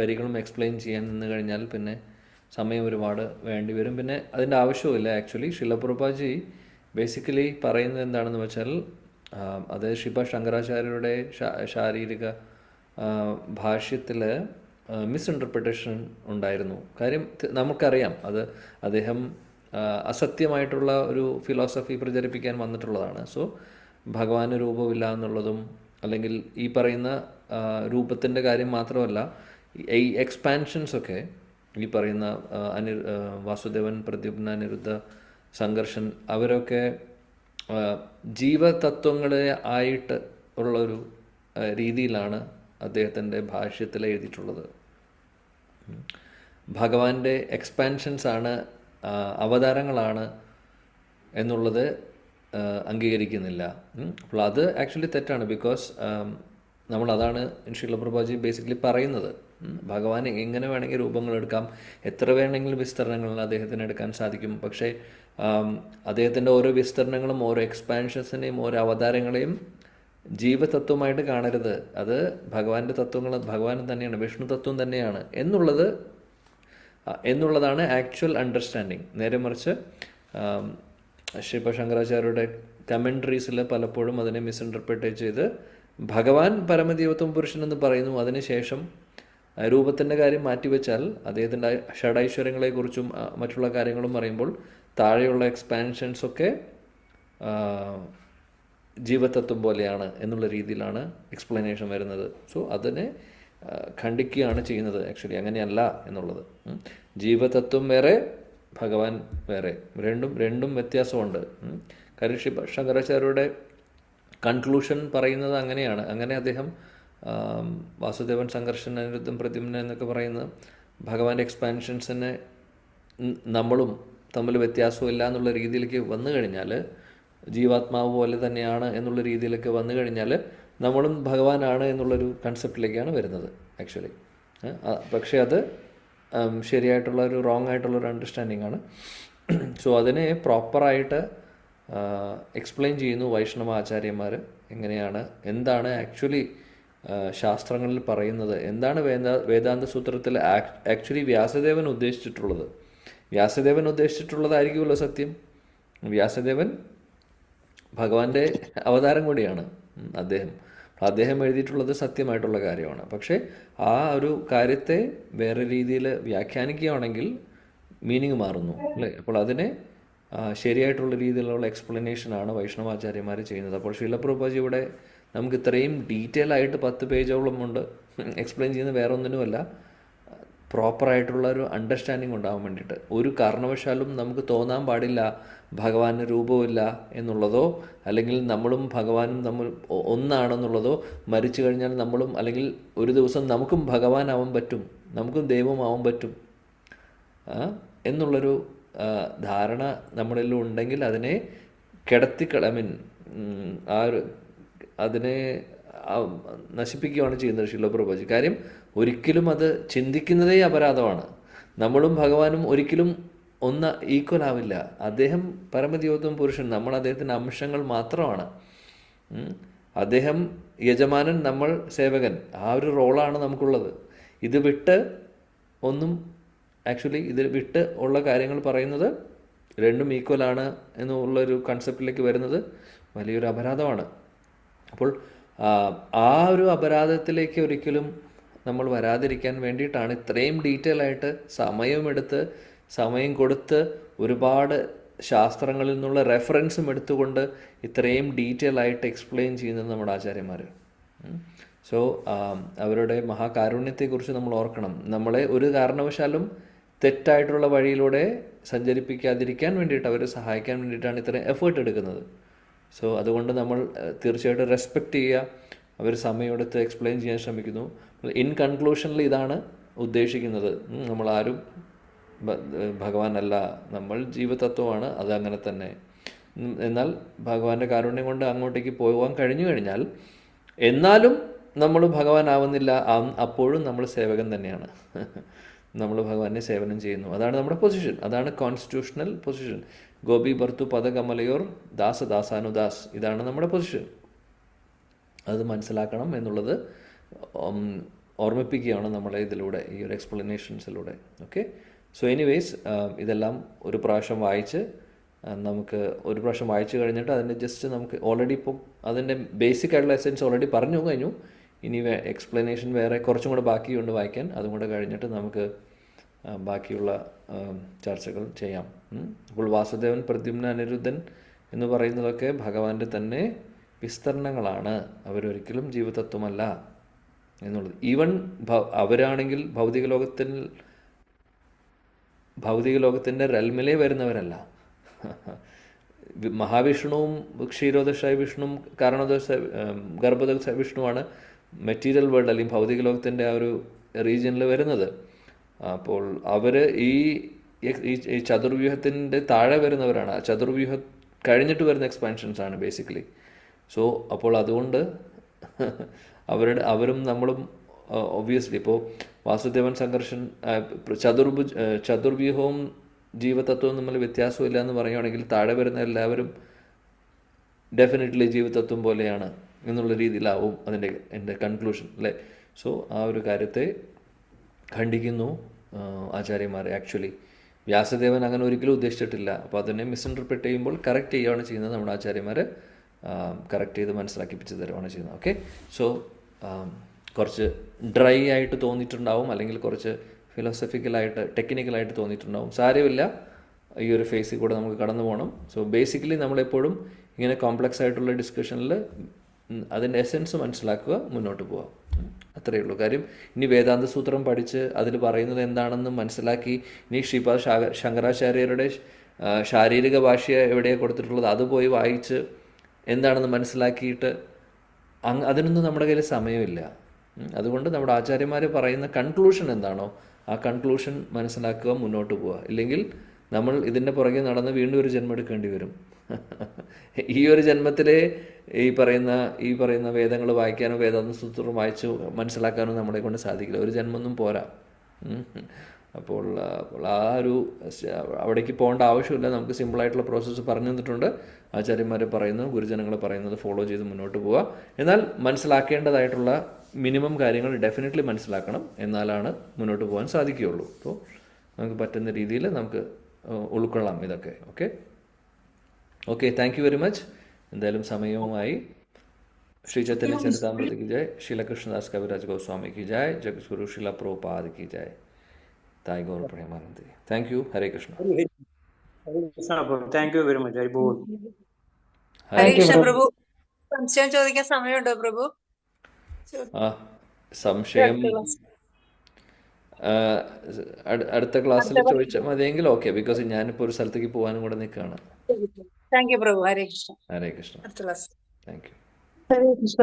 വരികളും എക്സ്പ്ലെയിൻ ചെയ്യാൻ നിന്ന് കഴിഞ്ഞാൽ പിന്നെ സമയം ഒരുപാട് വേണ്ടി വരും. പിന്നെ അതിൻ്റെ ആവശ്യവുമില്ല. ആക്ച്വലി ശില പ്രഭുപാദ് ബേസിക്കലി പറയുന്നത് എന്താണെന്ന് വെച്ചാൽ, അത് ശിവ ശങ്കരാചാര്യരുടെ ശാരീരിക ഭാഷ്യത്തിൽ മിസ്ഇൻ്റർപ്രിട്ടേഷൻ ഉണ്ടായിരുന്നു. കാര്യം നമുക്കറിയാം, അത് അദ്ദേഹം അസത്യമായിട്ടുള്ള ഒരു ഫിലോസഫി പ്രചരിപ്പിക്കാൻ വന്നിട്ടുള്ളതാണ്. സോ ഭഗവാന് രൂപമില്ല എന്നുള്ളതും, അല്ലെങ്കിൽ ഈ പറയുന്ന രൂപത്തിൻ്റെ കാര്യം മാത്രമല്ല, ഈ എക്സ്പാൻഷൻസൊക്കെ ഈ പറയുന്ന വാസുദേവൻ, പ്രദ്യുമ്ന, അനിരുദ്ധ, സംഘർഷൻ, അവരൊക്കെ ജീവതത്വങ്ങളെ ആയിട്ട് ഉള്ളൊരു രീതിയിലാണ് അദ്ദേഹത്തിൻ്റെ ഭാഷ്യത്തിൽ എഴുതിയിട്ടുള്ളത്. ഭഗവാന്റെ എക്സ്പാൻഷൻസ് ആണ്, അവതാരങ്ങളാണ് എന്നുള്ളത് അംഗീകരിക്കുന്നില്ല. അപ്പോൾ അത് ആക്ച്വലി തെറ്റാണ്. ബിക്കോസ് നമ്മളതാണ് ശില പ്രഭുപാദ് ബേസിക്കലി പറയുന്നത്. ഭഗവാൻ എങ്ങനെ വേണമെങ്കിൽ രൂപങ്ങളെടുക്കാം, എത്ര വേണമെങ്കിലും വിസ്തരണങ്ങൾ അദ്ദേഹത്തിന് എടുക്കാൻ സാധിക്കും. പക്ഷേ അദ്ദേഹത്തിൻ്റെ ഓരോ വിസ്തരണങ്ങളും ഓരോ എക്സ്പാൻഷൻസിനെയും ഓരോ അവതാരങ്ങളെയും ജീവതത്വമായിട്ട് കാണരുത്. അത് ഭഗവാന്റെ തത്വങ്ങൾ, ഭഗവാൻ തന്നെയാണ്, വിഷ്ണു തത്വം തന്നെയാണ് എന്നുള്ളതാണ് ആക്ച്വൽ അണ്ടർസ്റ്റാൻഡിങ്. നേരെ മറിച്ച് ശിവശങ്കരാചാര്യരുടെ കമൻട്രീസിൽ പലപ്പോഴും അതിനെ മിസ്ഇൻ്റർപ്രിറ്റേറ്റ് ചെയ്ത് ഭഗവാൻ പരമദൈവത്വം പുരുഷൻ എന്ന് പറയുന്നു. അതിനുശേഷം രൂപത്തിൻ്റെ കാര്യം മാറ്റിവെച്ചാൽ അദ്ദേഹത്തിൻ്റെ ഷഡൈശ്വര്യങ്ങളെക്കുറിച്ചും മറ്റുള്ള കാര്യങ്ങളും പറയുമ്പോൾ താഴെയുള്ള എക്സ്പാൻഷൻസൊക്കെ ജീവതത്വം പോലെയാണ് എന്നുള്ള രീതിയിലാണ് എക്സ്പ്ലനേഷൻ വരുന്നത്. സോ അതിനെ ഖണ്ഡിക്കുകയാണ് ചെയ്യുന്നത്. ആക്ച്വലി അങ്ങനെയല്ല എന്നുള്ളത്. ജീവതത്വം വേറെ, ഭഗവാൻ വേറെ, രണ്ടും വ്യത്യാസമുണ്ട്. കാര്യം ശങ്കരാചാര്യരുടെ കൺക്ലൂഷൻ പറയുന്നത് അങ്ങനെയാണ്. അങ്ങനെ അദ്ദേഹം വാസുദേവൻ, സംഘർഷൻ, അനിരുദ്ധം, പ്രദ്യുമ്ന എന്നൊക്കെ പറയുന്ന ഭഗവാന്റെ എക്സ്പാൻഷൻസിനെ നമ്മളും തമ്മിൽ വ്യത്യാസമില്ല എന്നുള്ള രീതിയിലേക്ക് വന്നു കഴിഞ്ഞാൽ ജീവാത്മാവ് പോലെ തന്നെയാണ് എന്നുള്ള രീതിയിലൊക്കെ വന്നു കഴിഞ്ഞാൽ നമ്മളും ഭഗവാനാണ് എന്നുള്ളൊരു കൺസെപ്റ്റിലേക്കാണ് വരുന്നത് ആക്ച്വലി. പക്ഷേ അത് ശരിയായിട്ടുള്ള ഒരു റോങ് ആയിട്ടുള്ളൊരു അണ്ടർസ്റ്റാൻഡിങ് ആണ്. സോ അതിനെ പ്രോപ്പറായിട്ട് എക്സ്പ്ലെയിൻ ചെയ്യുന്നു വൈഷ്ണവ ആചാര്യന്മാർ. എങ്ങനെയാണ്, എന്താണ് ആക്ച്വലി ശാസ്ത്രങ്ങളിൽ പറയുന്നത്, എന്താണ് വേദാന്ത സൂത്രത്തിൽ ആക്ച്വലി വ്യാസദേവൻ ഉദ്ദേശിച്ചിട്ടുള്ളത്. വ്യാസദേവൻ ഉദ്ദേശിച്ചിട്ടുള്ളതായിരിക്കുമല്ലോ സത്യം. വ്യാസദേവൻ ഭഗവാന്റെ അവതാരം കൂടിയാണ് അദ്ദേഹം എഴുതിയിട്ടുള്ളത് സത്യമായിട്ടുള്ള കാര്യമാണ്. പക്ഷേ ആ ഒരു കാര്യത്തെ വേറെ രീതിയിൽ വ്യാഖ്യാനിക്കുകയാണെങ്കിൽ മീനിങ് മാറുന്നു അല്ലേ. അപ്പോൾ അതിനെ ശരിയായിട്ടുള്ള രീതിയിലുള്ള എക്സ്പ്ലനേഷനാണ് വൈഷ്ണവാചാര്യന്മാർ ചെയ്യുന്നത്. അപ്പോൾ ശീല പ്രഭുപാദി ഇവിടെ നമുക്ക് ഇത്രയും ഡീറ്റെയിൽ ആയിട്ട് 10 പേജോളം ഉണ്ട് എക്സ്പ്ലെയിൻ ചെയ്യുന്നത് വേറെ ഒന്നിനുമല്ല, പ്രോപ്പറായിട്ടുള്ള ഒരു അണ്ടർസ്റ്റാൻഡിങ് ഉണ്ടാകാൻ വേണ്ടിയിട്ട്. ഒരു കാരണവശാലും നമുക്ക് തോന്നാൻ പാടില്ല ഭഗവാന് രൂപമില്ല എന്നുള്ളതോ, അല്ലെങ്കിൽ നമ്മളും ഭഗവാനും നമ്മൾ ഒന്നാണെന്നുള്ളതോ, മരിച്ചു കഴിഞ്ഞാൽ നമ്മളും അല്ലെങ്കിൽ ഒരു ദിവസം നമുക്കും ഭഗവാനാവാൻ പറ്റും, നമുക്കും ദൈവമാവാൻ പറ്റും എന്നുള്ളൊരു ധാരണ നമ്മളിലും ഉണ്ടെങ്കിൽ അതിനെ അതിനെ നശിപ്പിക്കുകയാണ് ചെയ്യുന്നത് ശീല പ്രഭുപാദി. കാര്യം ഒരിക്കലും അത് ചിന്തിക്കുന്നതേ അപരാധമാണ്. നമ്മളും ഭഗവാനും ഒരിക്കലും ഈക്വൽ ആവില്ല. അദ്ദേഹം പരമദിവ്യോത്തമ പുരുഷൻ, നമ്മൾ അദ്ദേഹത്തിൻ്റെ അംശങ്ങൾ മാത്രമാണ്. അദ്ദേഹം യജമാനൻ, നമ്മൾ സേവകൻ. ആ ഒരു റോളാണ് നമുക്കുള്ളത്. ഇത് വിട്ട് ഉള്ള കാര്യങ്ങൾ പറയുന്നത് രണ്ടും ഈക്വലാണ് എന്നുള്ളൊരു കൺസെപ്റ്റിലേക്ക് വരുന്നത് വലിയൊരു അപരാധമാണ്. അപ്പോൾ ആ ഒരു അപരാധത്തിലേക്ക് ഒരിക്കലും നമ്മൾ വരാതിരിക്കാൻ വേണ്ടിയിട്ടാണ് ഇത്രയും ഡീറ്റെയിൽ ആയിട്ട് സമയം കൊടുത്ത് ഒരുപാട് ശാസ്ത്രങ്ങളിൽ നിന്നുള്ള റെഫറൻസും എടുത്തുകൊണ്ട് ഇത്രയും ഡീറ്റെയിൽ ആയിട്ട് എക്സ്പ്ലെയിൻ ചെയ്യുന്നത് നമ്മുടെ ആചാര്യന്മാർ. സോ അവരുടെ മഹാകാരുണ്യത്തെക്കുറിച്ച് നമ്മൾ ഓർക്കണം. നമ്മളെ ഒരു കാരണവശാലും തെറ്റായിട്ടുള്ള വഴിയിലൂടെ സഞ്ചരിപ്പിക്കാതിരിക്കാൻ വേണ്ടിയിട്ട്, അവരെ സഹായിക്കാൻ വേണ്ടിയിട്ടാണ് ഇത്രയും എഫേർട്ട് എടുക്കുന്നത്. സോ അതുകൊണ്ട് നമ്മൾ തീർച്ചയായിട്ടും റെസ്പെക്റ്റ് ചെയ്യുക. അവർ സമയമെടുത്ത് എക്സ്പ്ലെയിൻ ചെയ്യാൻ ശ്രമിക്കുന്നു. ഇൻ കൺക്ലൂഷനിൽ ഇതാണ് ഉദ്ദേശിക്കുന്നത്. നമ്മളാരും ഭഗവാനല്ല, നമ്മൾ ജീവതത്വമാണ്, അതങ്ങനെ തന്നെ. എന്നാൽ ഭഗവാന്റെ കാരുണ്യം കൊണ്ട് അങ്ങോട്ടേക്ക് പോകാൻ കഴിഞ്ഞു കഴിഞ്ഞാൽ എന്നാലും നമ്മൾ ഭഗവാനാവുന്നില്ല, അപ്പോഴും നമ്മൾ സേവകൻ തന്നെയാണ്. നമ്മൾ ഭഗവാനെ സേവനം ചെയ്യുന്നു. അതാണ് നമ്മുടെ പൊസിഷൻ, അതാണ് കോൺസ്റ്റിറ്റ്യൂഷണൽ പൊസിഷൻ. ഗോപി ഭർത്തു പദകമലയോർ ദാസദാസാനുദാസ്, ഇതാണ് നമ്മുടെ പൊസിഷൻ. അത് മനസ്സിലാക്കണം എന്നുള്ളത് ഓർമ്മിപ്പിക്കുകയാണ് നമ്മളെ ഇതിലൂടെ, ഈ ഒരു എക്സ്പ്ലനേഷൻസിലൂടെ. ഓക്കെ, സോ എനിവേയ്സ് ഇതെല്ലാം ഒരു പ്രാവശ്യം വായിച്ച് കഴിഞ്ഞിട്ട് അതിൻ്റെ ജസ്റ്റ് നമുക്ക് ഓൾറെഡി ഇപ്പോൾ അതിൻ്റെ ബേസിക് ആയിട്ടുള്ള എസെൻസ് ഓൾറെഡി പറഞ്ഞു കഴിഞ്ഞു. ഇനി എക്സ്പ്ലനേഷൻ വേറെ കുറച്ചും കൂടെ ബാക്കിയുണ്ട് വായിക്കാൻ. അതും കൂടെ കഴിഞ്ഞിട്ട് നമുക്ക് ബാക്കിയുള്ള ചർച്ചകൾ ചെയ്യാം. അപ്പോൾ വാസുദേവൻ, പ്രദ്യുമ്ന, അനിരുദ്ധൻ എന്ന് പറയുന്നതൊക്കെ ഭഗവാന്റെ തന്നെ വിസ്തരണങ്ങളാണ്. അവരൊരിക്കലും ജീവതത്വമല്ല എന്നുള്ളത്. ഈവൻ അവരാണെങ്കിൽ ഭൗതിക ലോകത്തിൻ്റെ റെൽമിലേ വരുന്നവരല്ല. മഹാവിഷ്ണുവും ക്ഷീരോദശായ വിഷ്ണുവും ഗർഭോദശായ വിഷ്ണുവാണ് മെറ്റീരിയൽ വേൾഡ് അല്ലെങ്കിൽ ഭൗതിക ലോകത്തിൻ്റെ ആ ഒരു റീജിയനിൽ വരുന്നത്. അപ്പോൾ അവർ ഈ ചതുർവ്യൂഹത്തിൻ്റെ താഴെ വരുന്നവരാണ്. ചതുർവ്യൂഹം കഴിഞ്ഞിട്ട് വരുന്ന എക്സ്പാൻഷൻസ് ആണ് ബേസിക്കലി. സോ അപ്പോൾ അതുകൊണ്ട് അവരും നമ്മളും ഒബ്വിയസ്ലി ഇപ്പോൾ വാസുദേവൻ സംഘർഷൻ ചതുർവ്യൂഹവും ജീവതത്വവും തമ്മിൽ വ്യത്യാസമില്ല എന്ന് പറയുകയാണെങ്കിൽ താഴെ വരുന്ന എല്ലാവരും ഡെഫിനറ്റ്ലി ജീവതത്വം പോലെയാണ് എന്നുള്ള രീതിയിലാവും എൻ്റെ കൺക്ലൂഷൻ അല്ലേ. സോ ആ ഒരു കാര്യത്തെ ഖണ്ഡിക്കുന്നു ആചാര്യന്മാർ. ആക്ച്വലി വ്യാസദേവൻ അങ്ങനെ ഒരിക്കലും ഉദ്ദേശിച്ചിട്ടില്ല. അപ്പോൾ അതിനെ മിസ്ഇൻറ്റർപ്രറ്റ് ചെയ്യുമ്പോൾ കറക്റ്റ് ചെയ്യുകയാണ് ചെയ്യുന്നത്. നമ്മുടെ ആചാര്യന്മാർ കറക്റ്റ് ചെയ്ത് മനസ്സിലാക്കിപ്പിച്ച് തരുവാണ് ചെയ്യുന്നത്. ഓക്കെ, സോ കുറച്ച് ഡ്രൈ ആയിട്ട് തോന്നിയിട്ടുണ്ടാവും, അല്ലെങ്കിൽ കുറച്ച് ഫിലോസഫിക്കലായിട്ട് ടെക്നിക്കലായിട്ട് തോന്നിയിട്ടുണ്ടാവും. സാരമില്ല, ഈ ഒരു ഫേസിൽ കൂടെ നമുക്ക് കടന്നു പോകണം. സോ ബേസിക്കലി നമ്മളെപ്പോഴും ഇങ്ങനെ കോംപ്ലക്സ് ആയിട്ടുള്ള ഡിസ്കഷനിൽ അതിൻ്റെ എസെൻസ് മനസ്സിലാക്കുക, മുന്നോട്ട് പോവുക, അത്രയേ ഉള്ളൂ കാര്യം. ഇനി വേദാന്ത സൂത്രം പഠിച്ച് അതിൽ പറയുന്നത് എന്താണെന്ന് മനസ്സിലാക്കി ഇനി ശ്രീപാദ ശങ്കരാചാര്യരുടെ ശാരീരിക ഭാഷ എവിടെയാണ് കൊടുത്തിട്ടുള്ളത് അത് പോയി വായിച്ച് എന്താണെന്ന് മനസ്സിലാക്കിയിട്ട് അതിനൊന്നും നമ്മുടെ കയ്യിൽ സമയമില്ല. അതുകൊണ്ട് നമ്മുടെ ആചാര്യന്മാർ പറയുന്ന കൺക്ലൂഷൻ എന്താണോ ആ കൺക്ലൂഷൻ മനസ്സിലാക്കുക, മുന്നോട്ട് പോവുക. ഇല്ലെങ്കിൽ നമ്മൾ ഇതിൻ്റെ പുറകെ നടന്ന് വീണ്ടും ഒരു ജന്മം എടുക്കേണ്ടി വരും. ഈ ഒരു ജന്മത്തിലെ ഈ പറയുന്ന വേദങ്ങൾ വായിക്കാനോ വേദാന്തസൂത്രം വായിച്ച് മനസ്സിലാക്കാനോ നമ്മളെ കൊണ്ട് സാധിക്കില്ല. ഒരു ജന്മമൊന്നും പോരാ. അപ്പോൾ ആ ഒരു അവിടേക്ക് പോകേണ്ട ആവശ്യമില്ല. നമുക്ക് സിമ്പിളായിട്ടുള്ള പ്രോസസ്സ് പറഞ്ഞു തന്നിട്ടുണ്ട്. ആചാര്യന്മാർ പറയുന്നു, ഗുരുജനങ്ങൾ പറയുന്നത് ഫോളോ ചെയ്ത് മുന്നോട്ട് പോവുക. എന്നാൽ മനസ്സിലാക്കേണ്ടതായിട്ടുള്ള മിനിമം കാര്യങ്ങൾ ഡെഫിനറ്റ്ലി മനസ്സിലാക്കണം. എന്നാലാണ് മുന്നോട്ട് പോകാൻ സാധിക്കുകയുള്ളൂ. അപ്പോൾ നമുക്ക് പറ്റുന്ന രീതിയിൽ നമുക്ക് ഉൾക്കൊള്ളാം ഇതൊക്കെ. Okay, thank you very much. എന്തായാലും സമയവുമായി. ശ്രീ ചൈതന്യ ചരിതാമൃത की जय, श्रील कृष्णदास कविराज गोस्वामी की जय, जगद्गुरु श्रील प्रभुपाद की जय. ताई Gaur Premanand. Thank you. Hare Krishna. Thank you very much. Hari ബോൾ. ഹരേ കൃഷ്ണ പ്രഭു. സംശയം ചോദിക്കാൻ സമയമുണ്ടോ പ്രഭു? സംശയം അടുത്ത ക്ലാസ്സിൽ ചോദിച്ചാൽ മതിയെങ്കിൽ ഓക്കെ. ബിക്കോസ് ഞാനിപ്പോൾ ഒരു സ്ഥലത്തേക്ക് പോകാനും കൂടെ നിൽക്കുകയാണ്. താങ്ക് യു പ്രഭു. ഹരേ കൃഷ്ണ. ഹരേ കൃഷ്ണ. അടുത്ത class. Thank you. Hare Krishna.